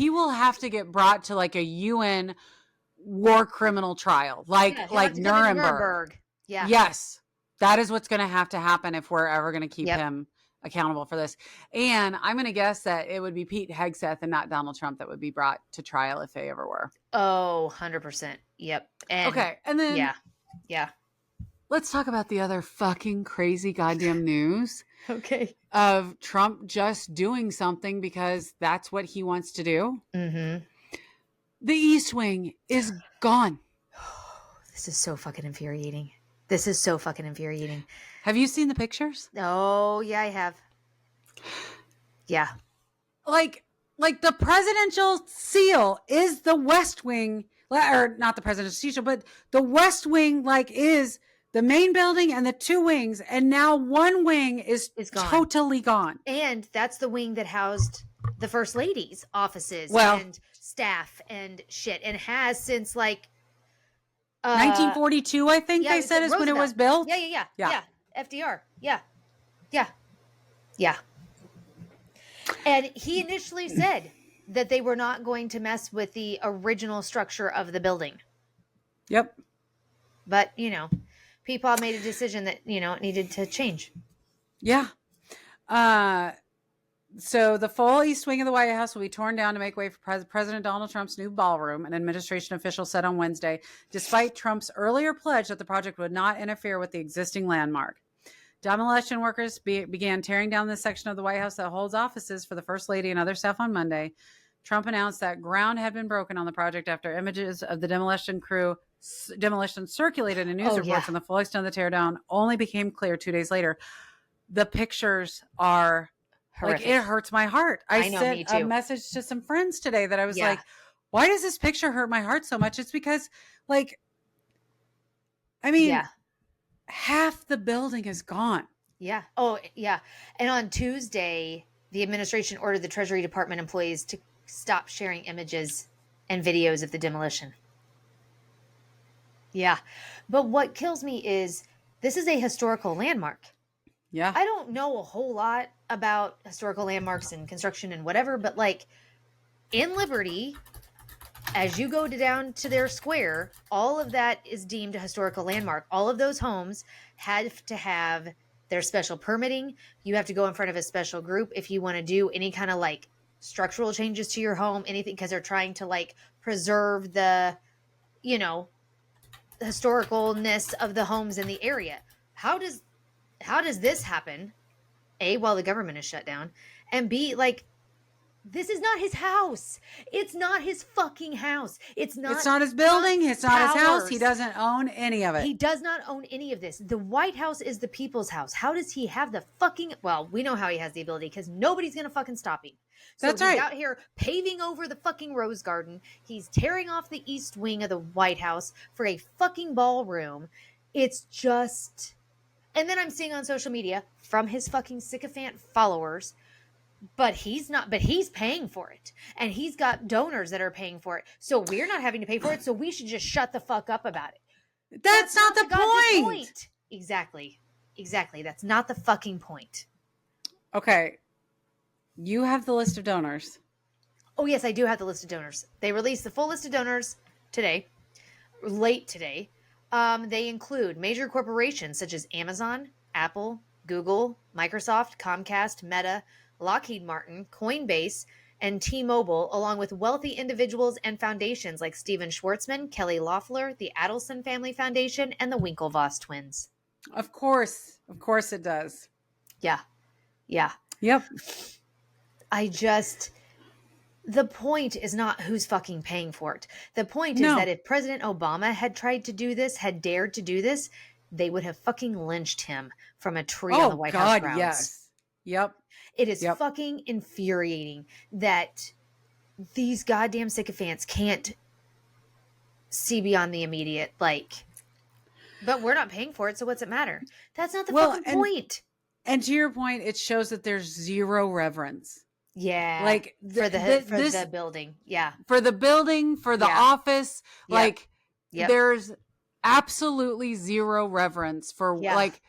will have to get brought to like a UN war criminal trial. Like Nuremberg. Yeah. Yes. That is what's going to happen if we're ever going to keep him accountable for this. And I'm going to guess that it would be Pete Hegseth and not Donald Trump that would be brought to trial if they ever were. Oh, 100%. Yep. Okay. And then Yeah. Let's talk about the other fucking crazy goddamn news. Okay. Of Trump just doing something because that's what he wants to do. Mm-hmm. The East Wing is gone. This is so fucking infuriating. Have you seen the pictures? Oh, yeah, I have. Yeah. Like the presidential seal is the West Wing, or not the presidential seal, but the West Wing is the main building and the two wings, and now one wing is gone. Totally gone. And that's the wing that housed the First Lady's offices and staff and shit, and has since 1942, I think they said is Roosevelt. When it was built. Yeah. FDR. Yeah. And he initially said that they were not going to mess with the original structure of the building. Yep. But, people made a decision that, it needed to change. Yeah. So the full East Wing of the White House will be torn down to make way for President Donald Trump's new ballroom, an administration official said on Wednesday, despite Trump's earlier pledge that the project would not interfere with the existing landmark. Demolition workers began tearing down the section of the White House that holds offices for the First Lady and other staff on Monday. Trump announced that ground had been broken on the project after images of the demolition circulated in news reports, and the full extent of the teardown only became clear 2 days later. The pictures are horrific. It hurts my heart. I sent a message to some friends today that I was like, why does this picture hurt my heart so much? It's because half the building is gone. Yeah. Oh, yeah. And on Tuesday, the administration ordered the Treasury Department employees to stop sharing images and videos of the demolition. Yeah. But what kills me is this is a historical landmark. Yeah. I don't know a whole lot about historical landmarks and construction and whatever, but like in Liberty, as you go down to their square, all of that is deemed a historical landmark. All of those homes have to have their special permitting. You have to go in front of a special group if you want to do any kind of like structural changes to your home, anything, because they're trying to like preserve the, you know, historicalness of the homes in the area. How does this happen? A, while the government is shut down, and B, like, this is not his house. It's not his fucking house. It's not his building. It's not his house. He doesn't own any of it. He does not own any of this. The White House is the people's house. How does he have the fucking, well, we know how he has the ability because nobody's going to fucking stop him. So That's right. He's out here paving over the fucking Rose Garden. He's tearing off the east wing of the White House for a fucking ballroom. It's just, and then I'm seeing on social media from his fucking sycophant followers, but he's paying for it. And he's got donors that are paying for it. So we're not having to pay for it. So we should just shut the fuck up about it. That's not the point. Exactly. That's not the fucking point. Okay. You have the list of donors. Oh, yes, I do have the list of donors. They released the full list of donors today, late today. They include major corporations such as Amazon, Apple, Google, Microsoft, Comcast, Meta, Lockheed Martin, Coinbase, and T-Mobile, along with wealthy individuals and foundations like Steven Schwartzman, Kelly Loeffler, the Adelson Family Foundation, and the Winklevoss twins. Of course it does. Yeah. Yep. The point is not who's fucking paying for it. The point is that if President Obama had tried to do this, had dared to do this, they would have fucking lynched him from a tree on the White House grounds. Yes. Yep. It is fucking infuriating that these goddamn sycophants can't see beyond the immediate, like, but we're not paying for it, so what's it matter? That's not the fucking point. And to your point, it shows that there's zero reverence. Yeah. Like for the building. Yeah. For the building, for the office. Yep. Like there's absolutely zero reverence for like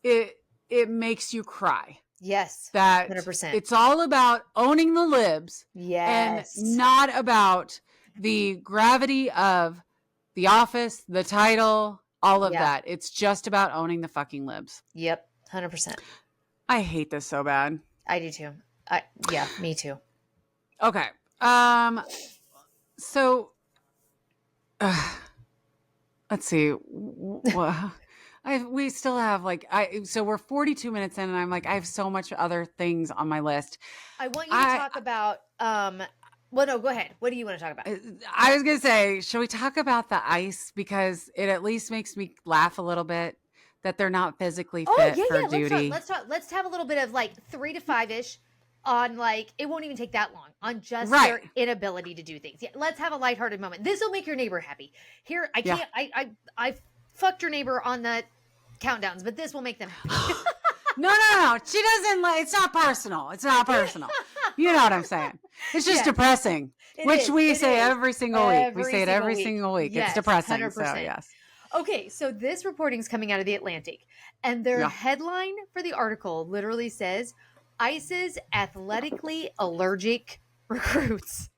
it makes you cry. Yes. That 100%. It's all about owning the libs. Yes. And not about the gravity of the office, the title, all of that. It's just about owning the fucking libs. Yep. 100%. I hate this so bad. I do too. Me too. Okay. So let's see. We still have so we're 42 minutes in and I'm like, I have so much other things on my list. I want you to talk about, well, no, go ahead. What do you want to talk about? I was going to say, should we talk about the ice? Because it at least makes me laugh a little bit that they're not physically fit for duty. Let's have a little bit of like 3 to 5-ish on like, it won't even take that long on just their inability to do things. Yeah, let's have a lighthearted moment. This will make your neighbor happy. Here, I can't, I fucked your neighbor on the countdowns, but this will make them happy. No. She doesn't it's not personal. It's not personal. You know what I'm saying? It's just depressing, which we say every single week. We say it every single week. Yes, it's depressing. 100%. So yes. Okay, so this reporting is coming out of the Atlantic, and their headline for the article literally says, ICE's athletically allergic recruits.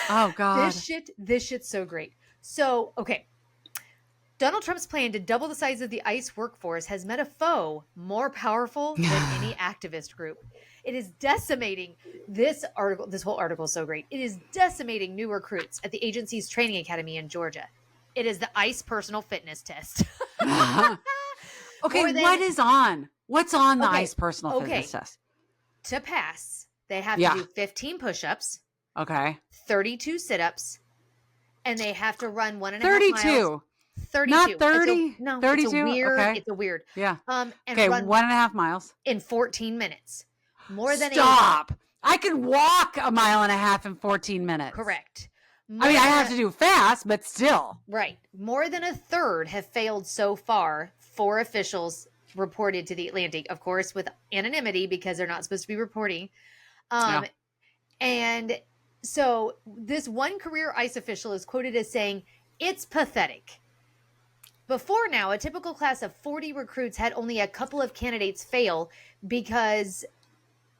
Oh, God. This shit's so great. So, okay. Donald Trump's plan to double the size of the ICE workforce has met a foe more powerful than any activist group. It is decimating this whole article is so great. It is decimating new recruits at the agency's training academy in Georgia. It is the ICE personal fitness test. Okay, what's on the ICE personal fitness test? To pass, they have to do 15 push-ups. Okay. 32 sit-ups. And they have to run 1.5 miles. 32. Not 30? No, 32? It's a weird. Okay. It's a weird. Yeah. And run 1.5 miles. In 14 minutes. More than Stop. I can walk 1.5 miles in 14 minutes. Correct. I have to do fast, but still. Right. More than a third have failed so far, 4 officials reported to the Atlantic, of course, with anonymity because they're not supposed to be reporting. And so this one career ICE official is quoted as saying, "It's pathetic. Before now, a typical class of 40 recruits had only a couple of candidates fail because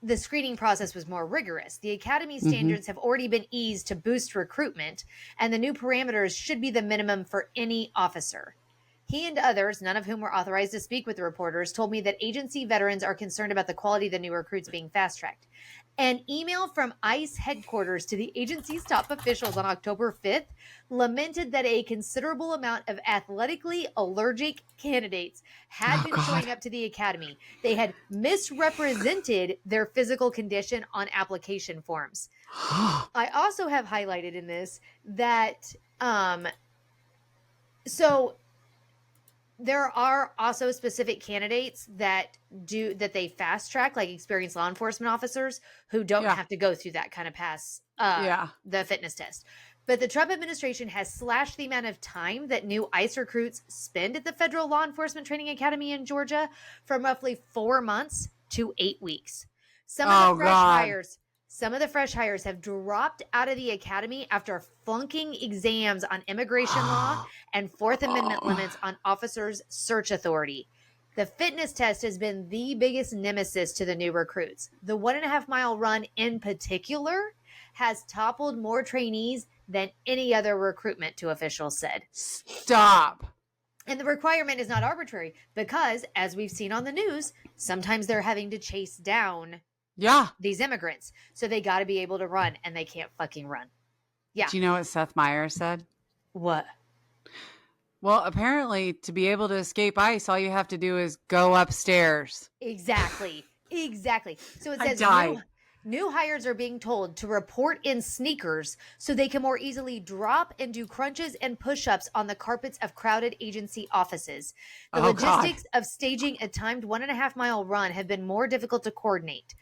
the screening process was more rigorous. The academy standards have already been eased to boost recruitment, and the new parameters should be the minimum for any officer. He and others, none of whom were authorized to speak with the reporters, told me that agency veterans are concerned about the quality of the new recruits being fast-tracked. An email from ICE headquarters to the agency's top officials on October 5th lamented that a considerable amount of athletically allergic candidates had been showing up to the academy. They had misrepresented their physical condition on application forms. I also have highlighted in this that, so there are also specific candidates that they fast track, like experienced law enforcement officers who don't have to go through that kind of the fitness test. But the Trump administration has slashed the amount of time that new ICE recruits spend at the Federal Law Enforcement Training Academy in Georgia from roughly 4 months to 8 weeks. Some of the fresh hires have dropped out of the academy after flunking exams on immigration law and Fourth Amendment limits on officers' search authority. The fitness test has been the biggest nemesis to the new recruits. The 1.5-mile run in particular has toppled more trainees than any other recruitment, two officials said. Stop. And the requirement is not arbitrary because, as we've seen on the news, sometimes they're having to chase down these immigrants. So they got to be able to run, and they can't fucking run. Yeah. Do you know what Seth Meyers said? What? Well, apparently to be able to escape ICE, all you have to do is go upstairs. Exactly. So it says new hires are being told to report in sneakers so they can more easily drop and do crunches and push-ups on the carpets of crowded agency offices. The logistics of staging a timed 1.5-mile run have been more difficult to coordinate.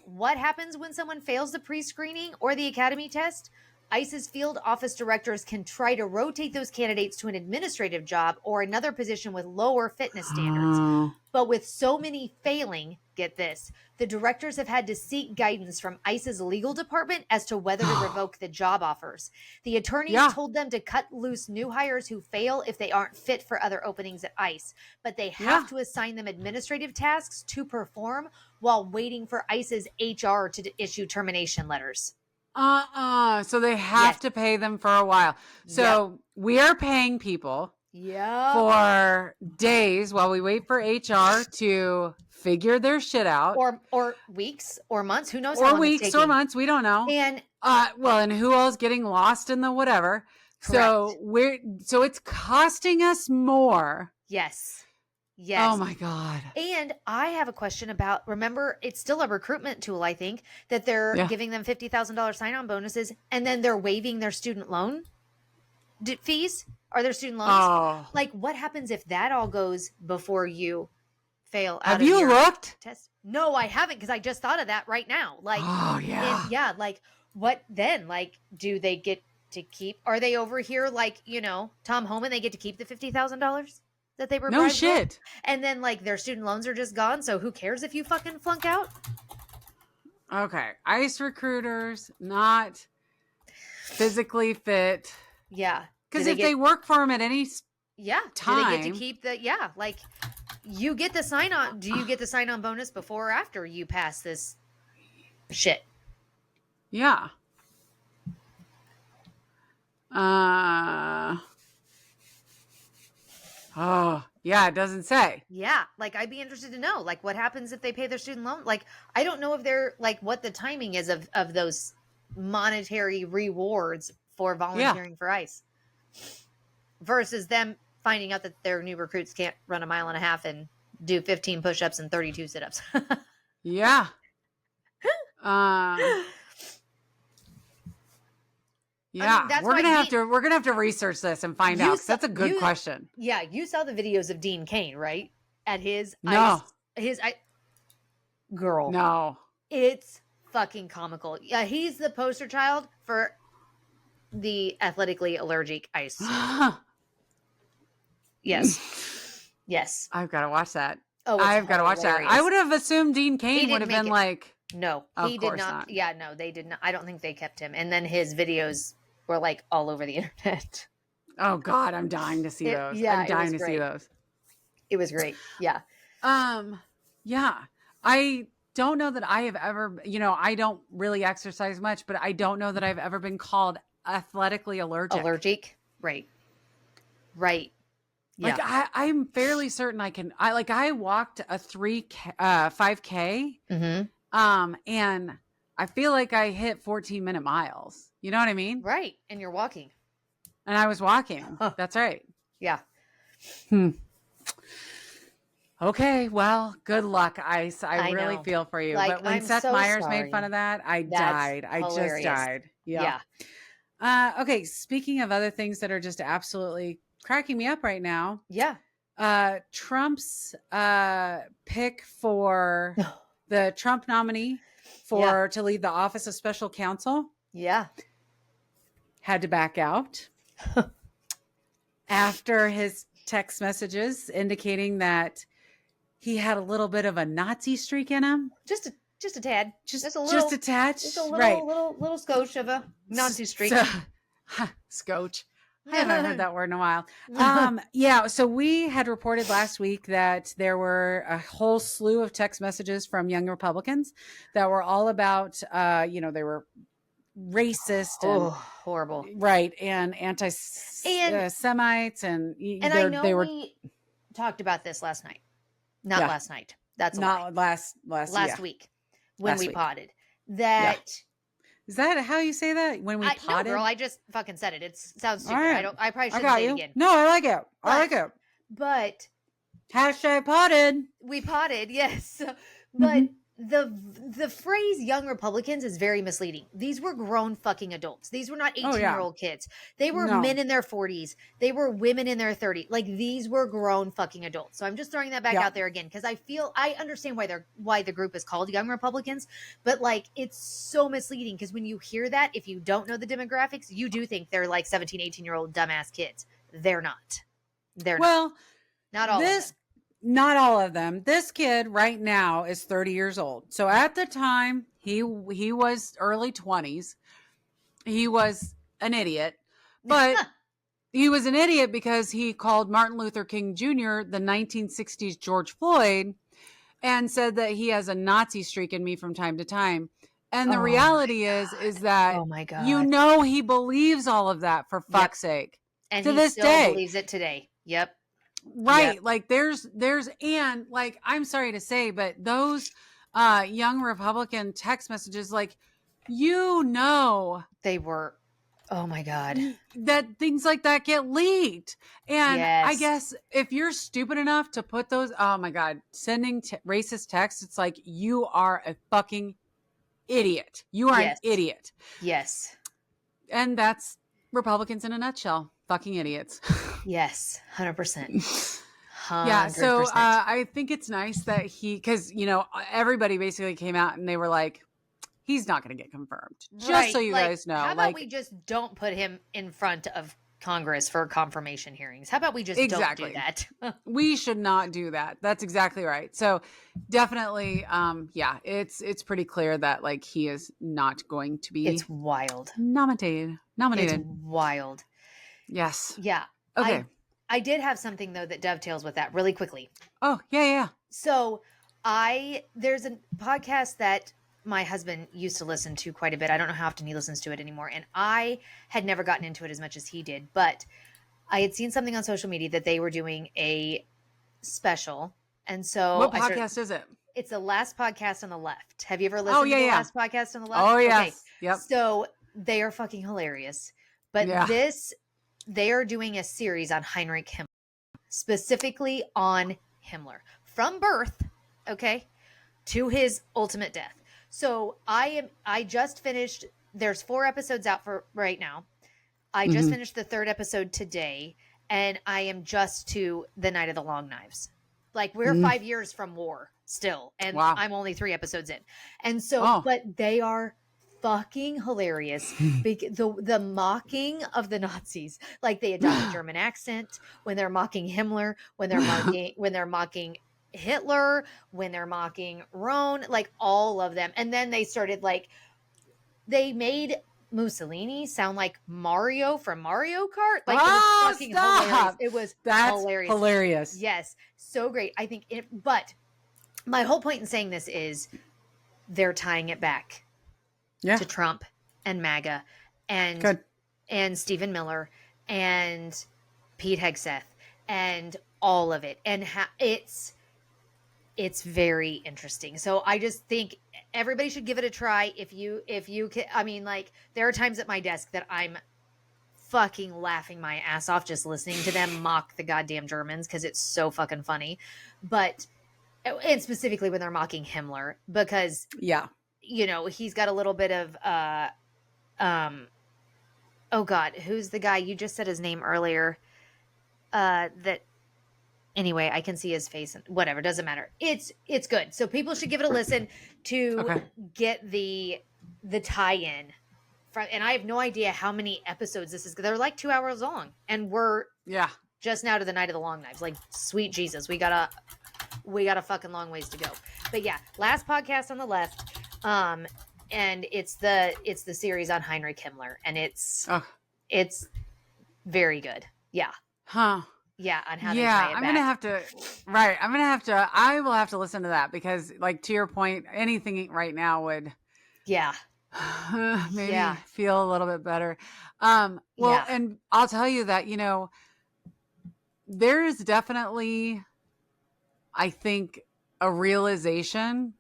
What happens when someone fails the pre-screening or the academy test? ICE's field office directors can try to rotate those candidates to an administrative job or another position with lower fitness standards. But with so many failing, get this, the directors have had to seek guidance from ICE's legal department as to whether to revoke the job offers. The attorneys told them to cut loose new hires who fail if they aren't fit for other openings at ICE, but they have to assign them administrative tasks to perform while waiting for ICE's HR to issue termination letters. So they have to pay them for a while. So we are paying people for days while we wait for HR to figure their shit out, or weeks or months. Who knows? Or weeks or months. We don't know. And and who else getting lost in the whatever. Correct. So it's costing us more. Yes. Oh my God. And I have a question about, remember, it's still a recruitment tool, I think, that they're giving them $50,000 sign-on bonuses, and then they're waiving their student loan fees or their student loans. Like, what happens if that all goes before you fail out of your looked? Test? No, I haven't, because I just thought of that right now. Like, like, what then? Like, do they get to keep, are they over here like, Tom Homan, they get to keep the $50,000? That they were no shit with? And then like their student loans are just gone, so who cares if you fucking flunk out? Okay, ICE recruiters not physically fit, because if they work for them at any time, do they get to keep the like you get the sign on? Do you get the sign on bonus before or after you pass this shit? It doesn't say. Like I'd be interested to know, like, what happens if they pay their student loan? Like, I don't know if they're like what the timing is of those monetary rewards for volunteering for ICE versus them finding out that their new recruits can't run 1.5 miles and do 15 push-ups and 32 sit-ups. We're gonna have to research this and find out. That's a good question. Yeah, you saw the videos of Dean Cain, right? At his girl. No, it's fucking comical. Yeah, he's the poster child for the athletically allergic ICE. Yes. I've got to watch that. I've got to watch that. I would have assumed Dean Cain would have been like. No, he did not. Yeah, no, they did not. I don't think they kept him. And then his videos were like all over the internet. Oh God, I'm dying to see those. Yeah, I'm dying to see those. It was great. Yeah. Yeah. I don't know that I have ever, I don't really exercise much, but I don't know that I've ever been called athletically allergic. Right. Right. Yeah. Like I'm fairly certain I walked a 5K. Mm-hmm. And I feel like I hit 14-minute miles. You know what I mean? Right. And you're walking. And I was walking. Huh. That's right. Yeah. Okay, well, good luck, Ice. I really feel for you. Like, but when Seth Meyers made fun of that, I died. I just died. Yeah. Okay, speaking of other things that are just absolutely cracking me up right now. Yeah. Trump's pick for the Trump nominee to lead the Office of Special Counsel. Yeah. Had to back out after his text messages indicating that he had a little bit of a Nazi streak in him. Just a tad. Just a tad. Just a little scotch of a Nazi streak. Scotch. I haven't heard that word in a while. So we had reported last week that there were a whole slew of text messages from young Republicans that were all about, they were racist and horrible, right, and anti-Semites, and I know we talked about this last night. Not last night. That's not last week when we potted. That is that how you say that when we potted? No, girl, I just fucking said it. It sounds stupid. Right. I probably shouldn't say it again. No, I like it. I like it. But hashtag potted. We potted, yes. But the phrase young Republicans is very misleading. These were grown fucking adults. These were not 18-year-old kids. They were men in their 40s. They were women in their 30s. Like, these were grown fucking adults. So I'm just throwing that back out there again, because I understand why the group is called Young Republicans, but like, it's so misleading, because when you hear that, if you don't know the demographics, you do think they're like 17, 18-year-old dumbass kids. They're not. Not all of them. Not all of them. This kid right now is 30 years old. So at the time, he was early 20s. He was an idiot. But he was an idiot because he called Martin Luther King Jr. the 1960s George Floyd and said that he has a Nazi streak in me from time to time. And the reality is that oh my God. He believes all of that, for fuck's sake. And to this day believes it today. Yep. Right. Yep. Like there's, and like, I'm sorry to say, but those young Republican text messages, like, they were, oh my God, that things like that get leaked. And I guess if you're stupid enough to put those, oh my God, sending racist texts, it's like, you are a fucking idiot. You are an idiot. Yes. And that's Republicans in a nutshell. Fucking idiots. Yes, 100%. Yeah, so I think it's nice that because everybody basically came out and they were like, he's not going to get confirmed. Just so you guys know. How about we just don't put him in front of Congress for confirmation hearings? How about we just don't do that? We should not do that. That's exactly right. So definitely, it's pretty clear that like he is not going to be. It's wild. Nominated. It's wild. Yes. Yeah. Okay. I did have something though that dovetails with that really quickly. Oh, yeah. So there's a podcast that my husband used to listen to quite a bit. I don't know how often he listens to it anymore. And I had never gotten into it as much as he did, but I had seen something on social media that they were doing a special. And so what podcast is it? It's the Last Podcast on the Left. Have you ever listened to the Last Podcast on the Left? Oh, yes. Okay. Yep. So they are fucking hilarious. But they are doing a series on Heinrich Himmler, specifically on Himmler from birth, to his ultimate death. So I just finished, there's 4 episodes out for right now. I just finished the 3rd episode today, and I am just to the Night of the Long Knives. Like, we're 5 years from war still, and I'm only 3 episodes in. And so, but they are fucking hilarious. The mocking of the Nazis, like they adopt a German accent when they're mocking Himmler, when they're mocking Hitler, when they're mocking Rohn, like all of them. And then they started they made Mussolini sound like Mario from Mario Kart. Like, it was fucking hilarious. It was hilarious. Yes. So great. I think but my whole point in saying this is they're tying it back to Trump and MAGA and Stephen Miller and Pete Hegseth and all of it. And it's very interesting. So I just think everybody should give it a try. If you can, I mean, like, there are times at my desk that I'm fucking laughing my ass off just listening to them mock the goddamn Germans, because it's so fucking funny. But, and specifically when they're mocking Himmler, because you know, he's got a little bit of oh God, who's the guy? You just said his name earlier. Anyway, I can see his face and whatever, doesn't matter. It's good. So people should give it a listen to get the tie-in from, and I have no idea how many episodes this is. They're like 2 hours long, and we're just now to the night of the long knives. Like, sweet Jesus, we got a fucking long ways to go. But yeah, last podcast on the left. And it's the series on Heinrich Himmler, and it's very good. Yeah. Huh. Yeah, on how they tie it back. I will have to listen to that, because, like, to your point, anything right now would maybe feel a little bit better. And I'll tell you that, you know, there is definitely, I think, a realization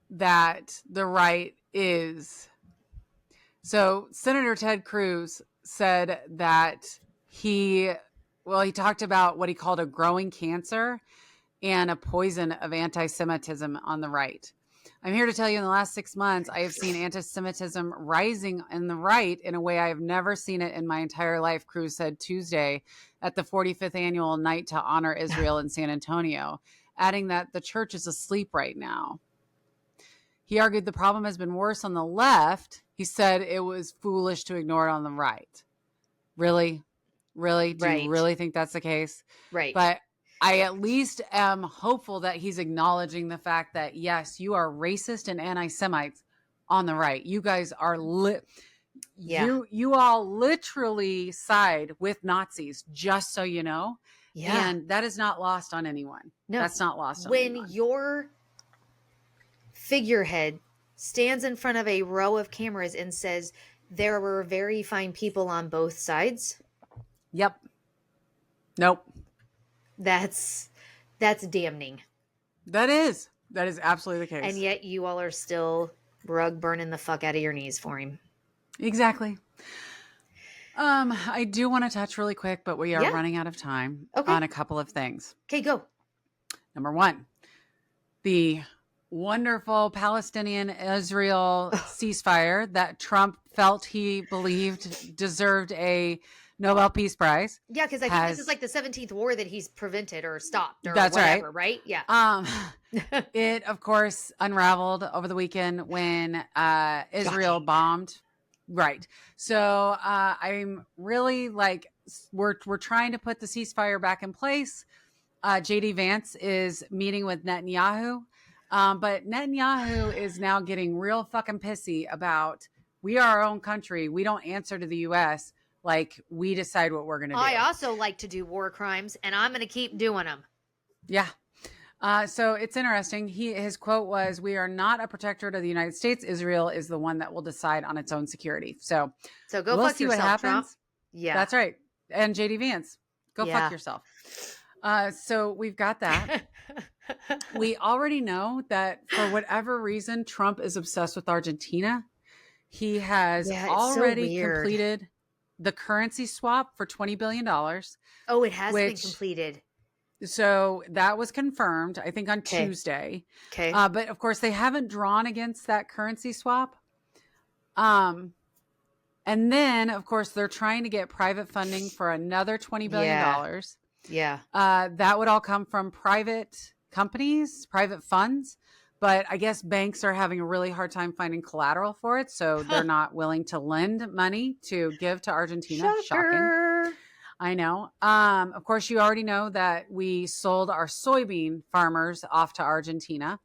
that the right is. So Senator Ted Cruz said that he talked about what he called a growing cancer and a poison of anti-Semitism on the right. I'm here to tell you, in the last 6 months, I have seen anti-Semitism rising in the right in a way I have never seen it in my entire life, Cruz said Tuesday at the 45th annual Night to Honor Israel in San Antonio, adding that the church is asleep right now. He argued the problem has been worse on the left. He said it was foolish to ignore it on the right. Really? Really? Do you really think that's the case? Right. But I at least am hopeful that he's acknowledging the fact that, yes, you are racist and anti-Semites on the right. You guys are you all literally side with Nazis, just so you know. Yeah. And that is not lost on anyone. No. That's not lost on anyone. When your figurehead stands in front of a row of cameras and says there were very fine people on both sides. Yep. Nope. That's damning. That is absolutely the case. And yet you all are still rug burning the fuck out of your knees for him. Exactly. I do want to touch really quick, but we are running out of time on a couple of things. Okay, go. Number one, the wonderful Palestinian-Israel ceasefire that Trump felt he believed deserved a Nobel Peace Prize. Yeah, because I think this is like the 17th war that he's prevented or stopped or whatever, right? Yeah. It, of course, unraveled over the weekend when Israel bombed. Right. So I'm really like, we're trying to put the ceasefire back in place. JD Vance is meeting with Netanyahu. But Netanyahu is now getting real fucking pissy about, we are our own country. We don't answer to the U.S. Like, we decide what we're going to do. I also like to do war crimes, and I'm going to keep doing them. Yeah. So it's interesting. His quote was, "We are not a protectorate of the United States. Israel is the one that will decide on its own security." So go we'll fuck see yourself, what happens. Trump. Yeah. That's right. And JD Vance, go fuck yourself. So we've got that. We already know that for whatever reason, Trump is obsessed with Argentina. He has already completed the currency swap for $20 billion. Oh, it has been completed. So that was confirmed, I think, on Tuesday. Okay. But of course, they haven't drawn against that currency swap. And then, of course, they're trying to get private funding for another $20 billion. Yeah. That would all come from private companies, private funds. But I guess banks are having a really hard time finding collateral for it. So they're not willing to lend money to give to Argentina. Shocking. I know. Of course, you already know that we sold our soybean farmers off to Argentina.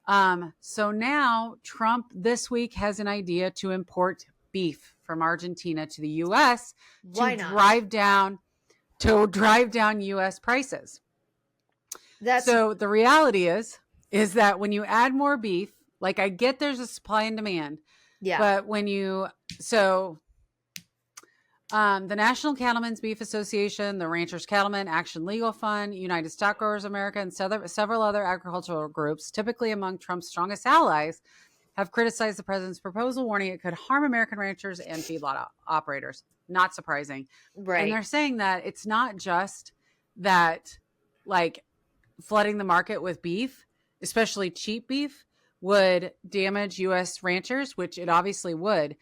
So now Trump this week has an idea to import beef from Argentina to the U.S. Why to not? drive down U.S. prices. So the reality is that when you add more beef, like I get there's a supply and demand, but when the National Cattlemen's Beef Association, the Ranchers Cattlemen Action Legal Fund, United Stockgrowers America, and several other agricultural groups, typically among Trump's strongest allies, have criticized the president's proposal, warning it could harm American ranchers and feedlot operators. Not surprising. Right. And they're saying that it's not just that, like, flooding the market with beef, especially cheap beef, would damage U.S. ranchers, which it obviously would.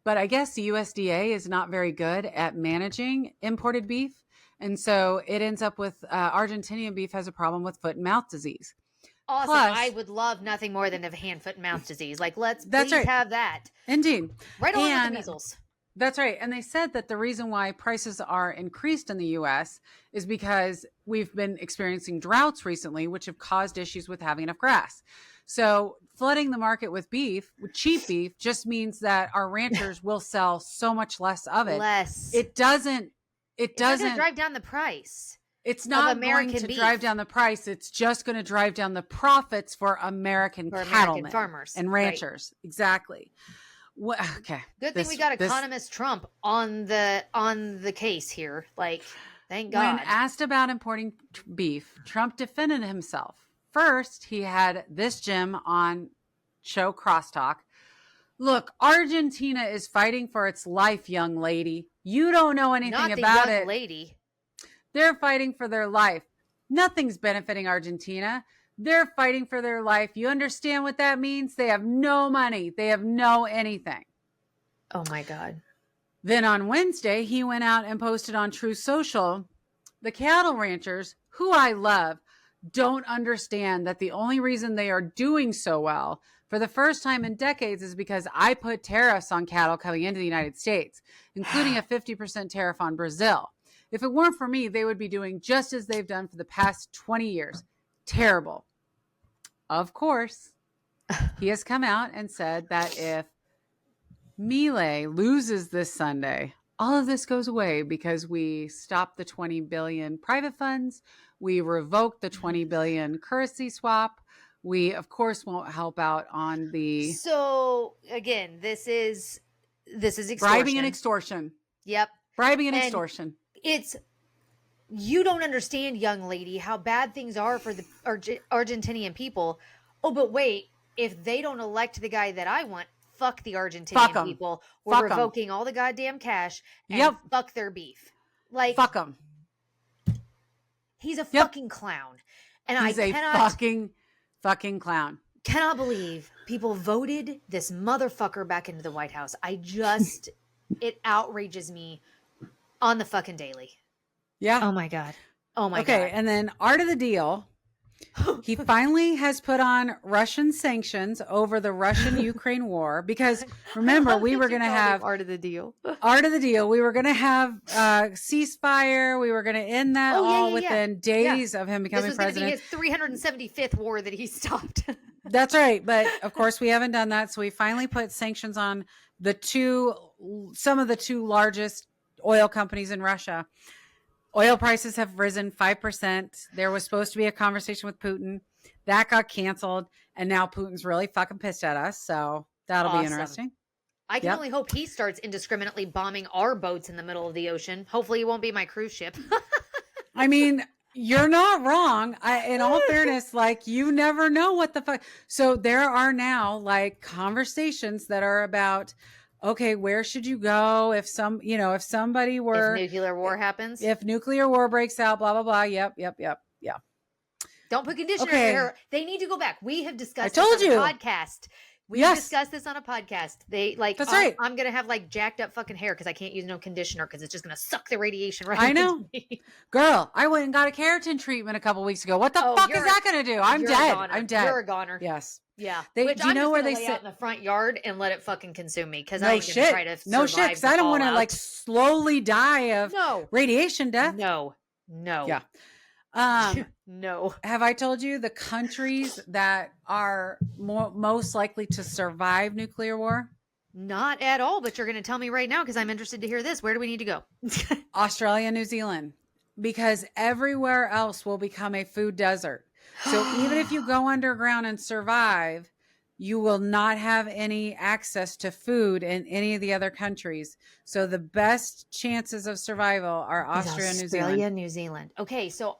But I guess the USDA is not very good at managing imported beef. And so it ends up with Argentinian beef has a problem with foot and mouth disease. Awesome. Plus, I would love nothing more than a hand, foot, and mouth disease. Like, let's please have that. Indeed. Right along with the measles. That's right. And they said that the reason why prices are increased in the U.S. is because we've been experiencing droughts recently, which have caused issues with having enough grass. So flooding the market with beef, with cheap beef, just means that our ranchers will sell so much less of it. It doesn't drive down the price. It's not going to drive down the price. It's just going to drive down the profits for American cattlemen, farmers and ranchers. Right. Exactly. Well, okay. Good thing we got economist Trump on the case here. Like, thank God. When asked about importing beef, Trump defended himself. First, he had this Jim on show Crosstalk. Look, Argentina is fighting for its life, young lady. You don't know anything about it. Lady. They're fighting for their life. Nothing's benefiting Argentina. They're fighting for their life. You understand what that means? They have no money. They have no anything. Oh, my God. Then on Wednesday, he went out and posted on Truth Social, the cattle ranchers, who I love, don't understand that the only reason they are doing so well for the first time in decades is because I put tariffs on cattle coming into the United States, including a 50% tariff on Brazil. If it weren't for me, they would be doing just as they've done for the past 20 years. Terrible. Of course, he has come out and said that if Milei loses this Sunday, all of this goes away because we stopped the 20 billion private funds. We revoked the 20 billion currency swap. We, of course, won't help out on the... So, again, this is extortion. Bribing and extortion. Yep. Bribing and extortion. You don't understand, young lady, how bad things are for the Argentinian people. Oh, but wait, if they don't elect the guy that I want, fuck the Argentinian people. We're revoking all the goddamn cash and fuck their beef. Like, fuck him. He's a fucking clown. And he's a fucking clown. Cannot believe people voted this motherfucker back into the White House. It outrages me on the fucking daily. Yeah. Oh my God. God. Okay. And then art of the deal. He finally has put on Russian sanctions over the Russian-Ukraine war because remember, we were going to have art of the deal. Art of the deal. We were going to have ceasefire. We were going to end that within days of him becoming president. This was going to be his 375th war that he stopped. That's right. But of course, we haven't done that. So we finally put sanctions on some of the two largest oil companies in Russia. Oil prices have risen 5%. There was supposed to be a conversation with Putin. That got canceled. And now Putin's really fucking pissed at us. So that'll be interesting. I can only hope he starts indiscriminately bombing our boats in the middle of the ocean. Hopefully it won't be my cruise ship. I mean, you're not wrong. In all fairness, like, you never know what the fuck. So there are now like conversations that are about, okay, where should you go if somebody were... If nuclear war happens? If nuclear war breaks out, blah, blah, blah. Yep. Don't put conditioner in there. They need to go back. We have discussed this on a podcast. We've discussed this on a podcast. That's right. I'm going to have like jacked up fucking hair because I can't use no conditioner because it's just going to suck the radiation right I know. Girl, I went and got a keratin treatment a couple weeks ago. What the fuck is that going to do? I'm dead. I'm dead. You're a goner. Yes. Yeah. Do you know where they sit out in the front yard and let it fucking consume me? Because I ain't going to try to survive. No shit. Because I don't want to like slowly die of radiation death. No. Yeah. No. Have I told you the countries that are most likely to survive nuclear war? Not at all, but you're going to tell me right now because I'm interested to hear this. Where do we need to go? Australia, New Zealand, because everywhere else will become a food desert. So even if you go underground and survive, you will not have any access to food in any of the other countries. So the best chances of survival are Australia, New Zealand. Australia, New Zealand. Okay, so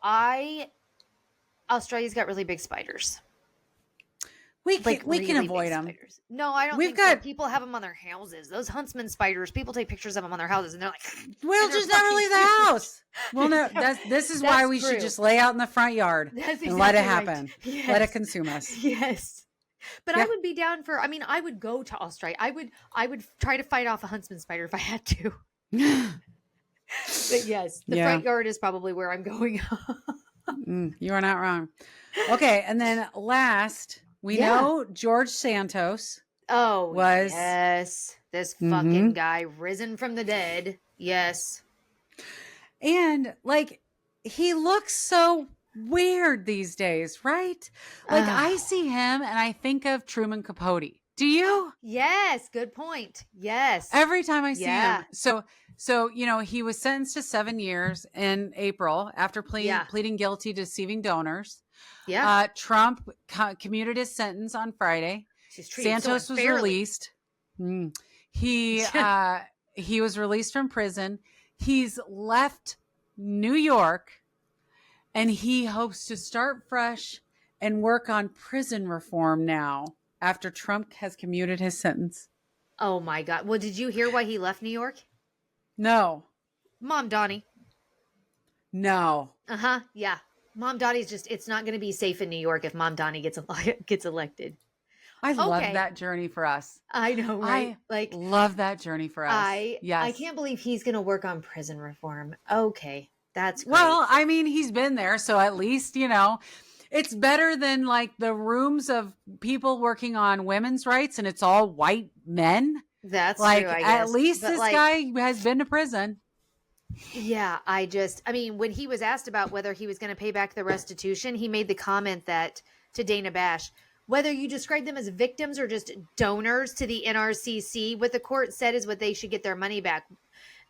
Australia's got really big spiders. We can avoid them. Spiders. No, I don't think so. People have them on their houses. Those huntsman spiders, people take pictures of them on their houses and they're like, we'll just never leave the house. Well, no, this is why we should just lay out in the front yard and let it happen. Right. Yes. Let it consume us. Yes. But I would be down for, I would go to Australia. I would try to fight off a huntsman spider if I had to. But yes, the front yard is probably where I'm going. You are not wrong. Okay. And then last, we know George Santos. Was this fucking guy risen from the dead. Yes. And he looks so weird these days, right? I see him and I think of Truman Capote. Do you? Yes. Good point. Yes. Every time I see him. So, he was sentenced to 7 years in April after pleading guilty to deceiving donors. Yeah. Trump commuted his sentence on Friday. Santos was released. He was released from prison. He's left New York and he hopes to start fresh and work on prison reform now after Trump has commuted his sentence. Oh my God. Well, did you hear why he left New York? No. Mom Donnie. No. Yeah. Mom Donnie's it's not going to be safe in New York if Mom Donnie gets elected. I love that journey for us. I know, right? I love that journey for us. I can't believe he's going to work on prison reform. Okay. That's great. Well, he's been there. So at least, it's better than the rooms of people working on women's rights and it's all white men. That's true, I guess. At least this guy has been to prison. Yeah, when he was asked about whether he was going to pay back the restitution, he made the comment that to Dana Bash, whether you describe them as victims or just donors to the NRCC, what the court said is what they should get their money back.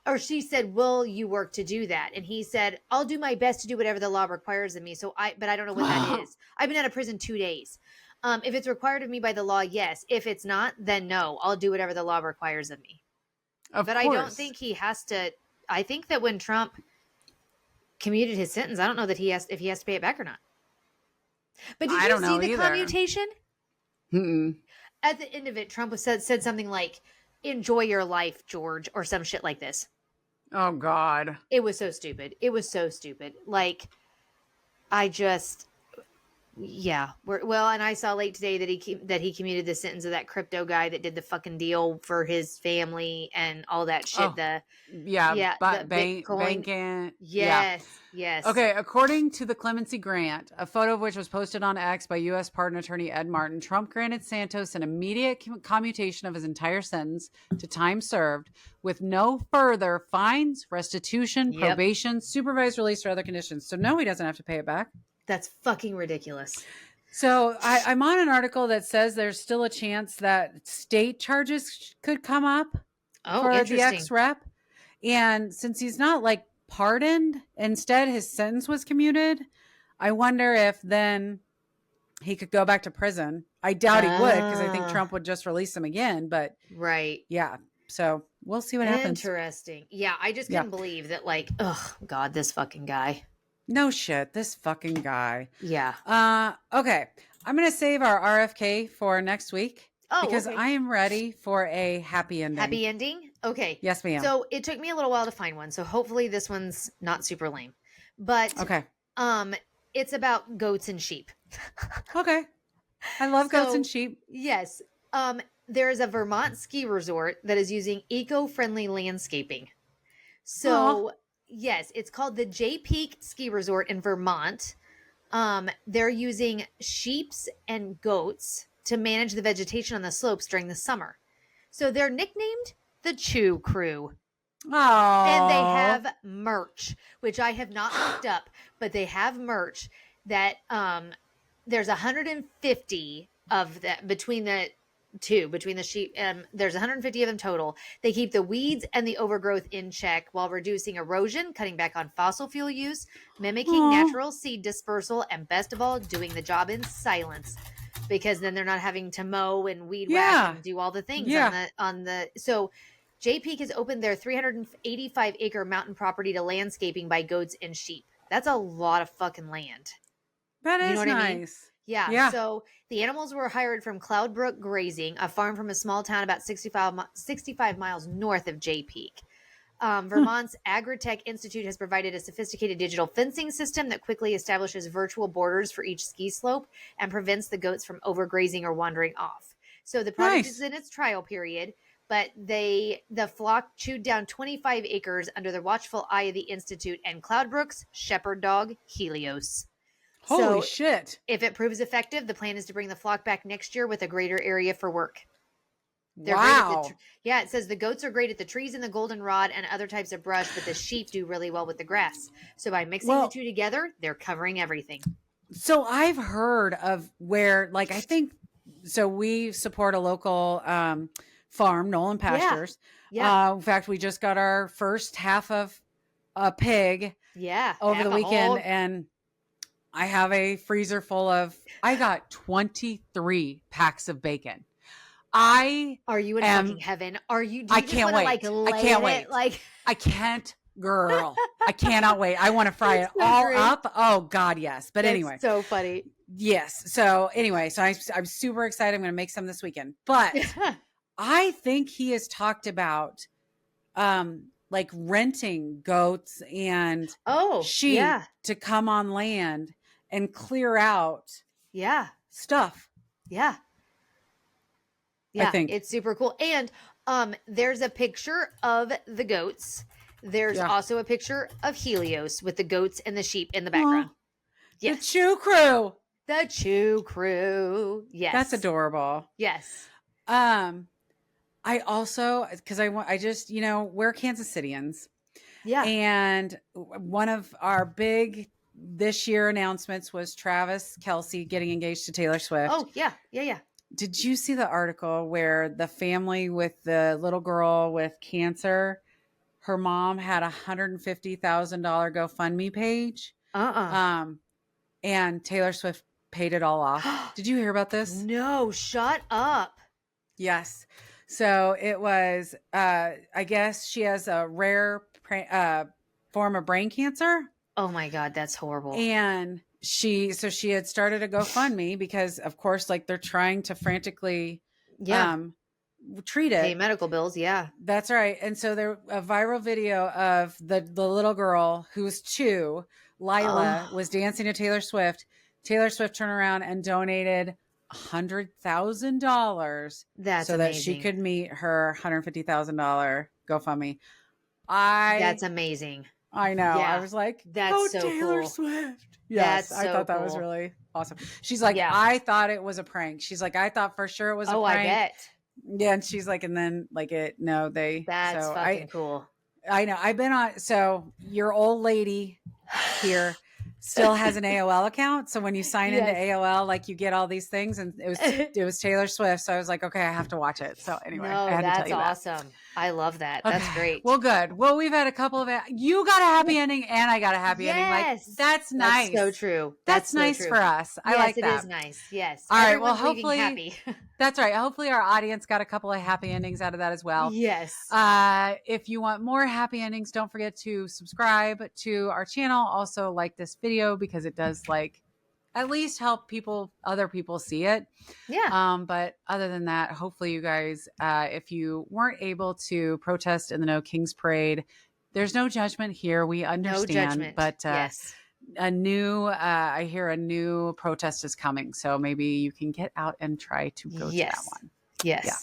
Or she said, will you work to do that? And he said, I'll do my best to do whatever the law requires of me. But I don't know what that is. I've been out of prison 2 days. If it's required of me by the law, yes. If it's not, then no. I'll do whatever the law requires of me. But I don't think he has to. I think that when Trump commuted his sentence, I don't know that if he has to pay it back or not. But did you see the commutation? At the end of it, Trump said something like, enjoy your life, George, or some shit like this. Oh, God. It was so stupid. And I saw late today that he commuted the sentence of that crypto guy that did the fucking deal for his family and all that shit. The banking. Yes. Okay. According to the clemency grant, a photo of which was posted on X by U.S. Pardon Attorney Ed Martin, Trump granted Santos an immediate commutation of his entire sentence to time served with no further fines, restitution, probation, supervised release, or other conditions. So no, he doesn't have to pay it back. That's fucking ridiculous. So I'm on an article that says there's still a chance that state charges could come up for the ex-rep. And since he's not pardoned, instead his sentence was commuted, I wonder if then he could go back to prison. I doubt he would because I think Trump would just release him again. But yeah. So we'll see what happens. Interesting. Yeah, I just couldn't believe that oh, God, this fucking guy. No shit, this fucking guy. Yeah. Okay. I'm going to save our RFK for next week because I am ready for a happy ending. Happy ending? Okay. Yes, ma'am. So it took me a little while to find one. So hopefully this one's not super lame. But it's about goats and sheep. Okay. I love goats and sheep. Yes. There is a Vermont ski resort that is using eco-friendly landscaping. So yes, it's called the Jay Peak Ski Resort in Vermont. They're using sheeps and goats to manage the vegetation on the slopes during the summer. So they're nicknamed the Chew Crew. Oh. And they have merch, which I have not looked up, but they have merch that there's 150 of that between the two between the sheep. There's 150 of them total. They keep the weeds and the overgrowth in check while reducing erosion, cutting back on fossil fuel use, mimicking natural seed dispersal, and best of all, doing the job in silence, because then they're not having to mow and weed whack and do all the things on the. So Jay Peak has opened their 385 acre mountain property to landscaping by goats and sheep. That's a lot of fucking land. That is nice. I mean? Yeah. So the animals were hired from Cloudbrook Grazing, a farm from a small town about 65 miles north of Jay Peak. Vermont's Agritech Institute has provided a sophisticated digital fencing system that quickly establishes virtual borders for each ski slope and prevents the goats from overgrazing or wandering off. So the project is in its trial period, but the flock chewed down 25 acres under the watchful eye of the Institute and Cloudbrook's shepherd dog, Helios. Holy shit. If it proves effective, the plan is to bring the flock back next year with a greater area for work. Wow. It says the goats are great at the trees and the goldenrod and other types of brush, but the sheep do really well with the grass. So by mixing the two together, they're covering everything. So I've heard of where, like, I think, so we support a local farm, Nolan Pastures. Yeah. In fact, we just got our first half of a pig over the weekend, and I have a freezer full of, I got 23 packs of bacon. Are you in fucking heaven? Are you? I can't wait. I can't wait. I can't, girl. I cannot wait. I want to fry it all up. Oh God, yes. But anyway, so funny. Yes. So anyway, so I'm super excited. I'm going to make some this weekend. But I think he has talked about, like renting goats and sheep to come on land and clear out stuff. Yeah, I think it's super cool. And there's a picture of the goats. There's also a picture of Helios with the goats and the sheep in the background. Yes. The Chew Crew. The Chew Crew. Yes. That's adorable. Yes. I also, because I just, we're Kansas Cityans. Yeah. And one of our big this year announcements was Travis Kelce getting engaged to Taylor Swift. Oh, yeah. Did you see the article where the family with the little girl with cancer, her mom had $150,000 GoFundMe page? And Taylor Swift paid it all off. Did you hear about this? No, shut up. Yes. So it was, I guess she has a rare form of brain cancer. Oh my God, that's horrible. And she had started a GoFundMe because, of course, like they're trying to frantically treat it. Pay medical bills, yeah. That's right. And so there a viral video of the little girl who's 2, Lila, was dancing to Taylor Swift. Taylor Swift turned around and donated $100,000 so that she could meet her $150,000 GoFundMe. That's amazing. I know. Yeah. I was like, that's so Taylor cool. Swift. Yes, I thought that was really awesome. She's like, I thought it was a prank. She's like, I thought for sure it was a prank. I bet. Yeah, and she's like, and then That's fucking cool. I know. I've been on. So your old lady here still has an AOL account. So when you sign into AOL, like you get all these things, and it was Taylor Swift. So I was like, okay, I have to watch it. So anyway, I had to tell you awesome. I love that. Okay. That's great. Well, good. Well, we've had a couple of you got a happy ending, and I got a happy ending. Like that's nice. That's so true. That's nice for us. I like that. It is nice. Yes. All right. Well, hopefully, happy. That's right. Hopefully, our audience got a couple of happy endings out of that as well. Yes. If you want more happy endings, don't forget to subscribe to our channel. Also, like this video because it does at least help other people see it. Yeah. But other than that, hopefully you guys, if you weren't able to protest in the No Kings Parade, there's no judgment here. We understand, no judgment. But yes. I hear a new protest is coming. So maybe you can get out and try to go to that one. Yes. Yeah.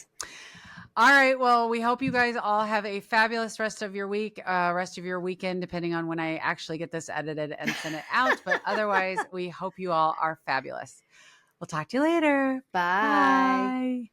All right. Well, we hope you guys all have a fabulous rest of your week, rest of your weekend, depending on when I actually get this edited and send it out. But otherwise, we hope you all are fabulous. We'll talk to you later. Bye.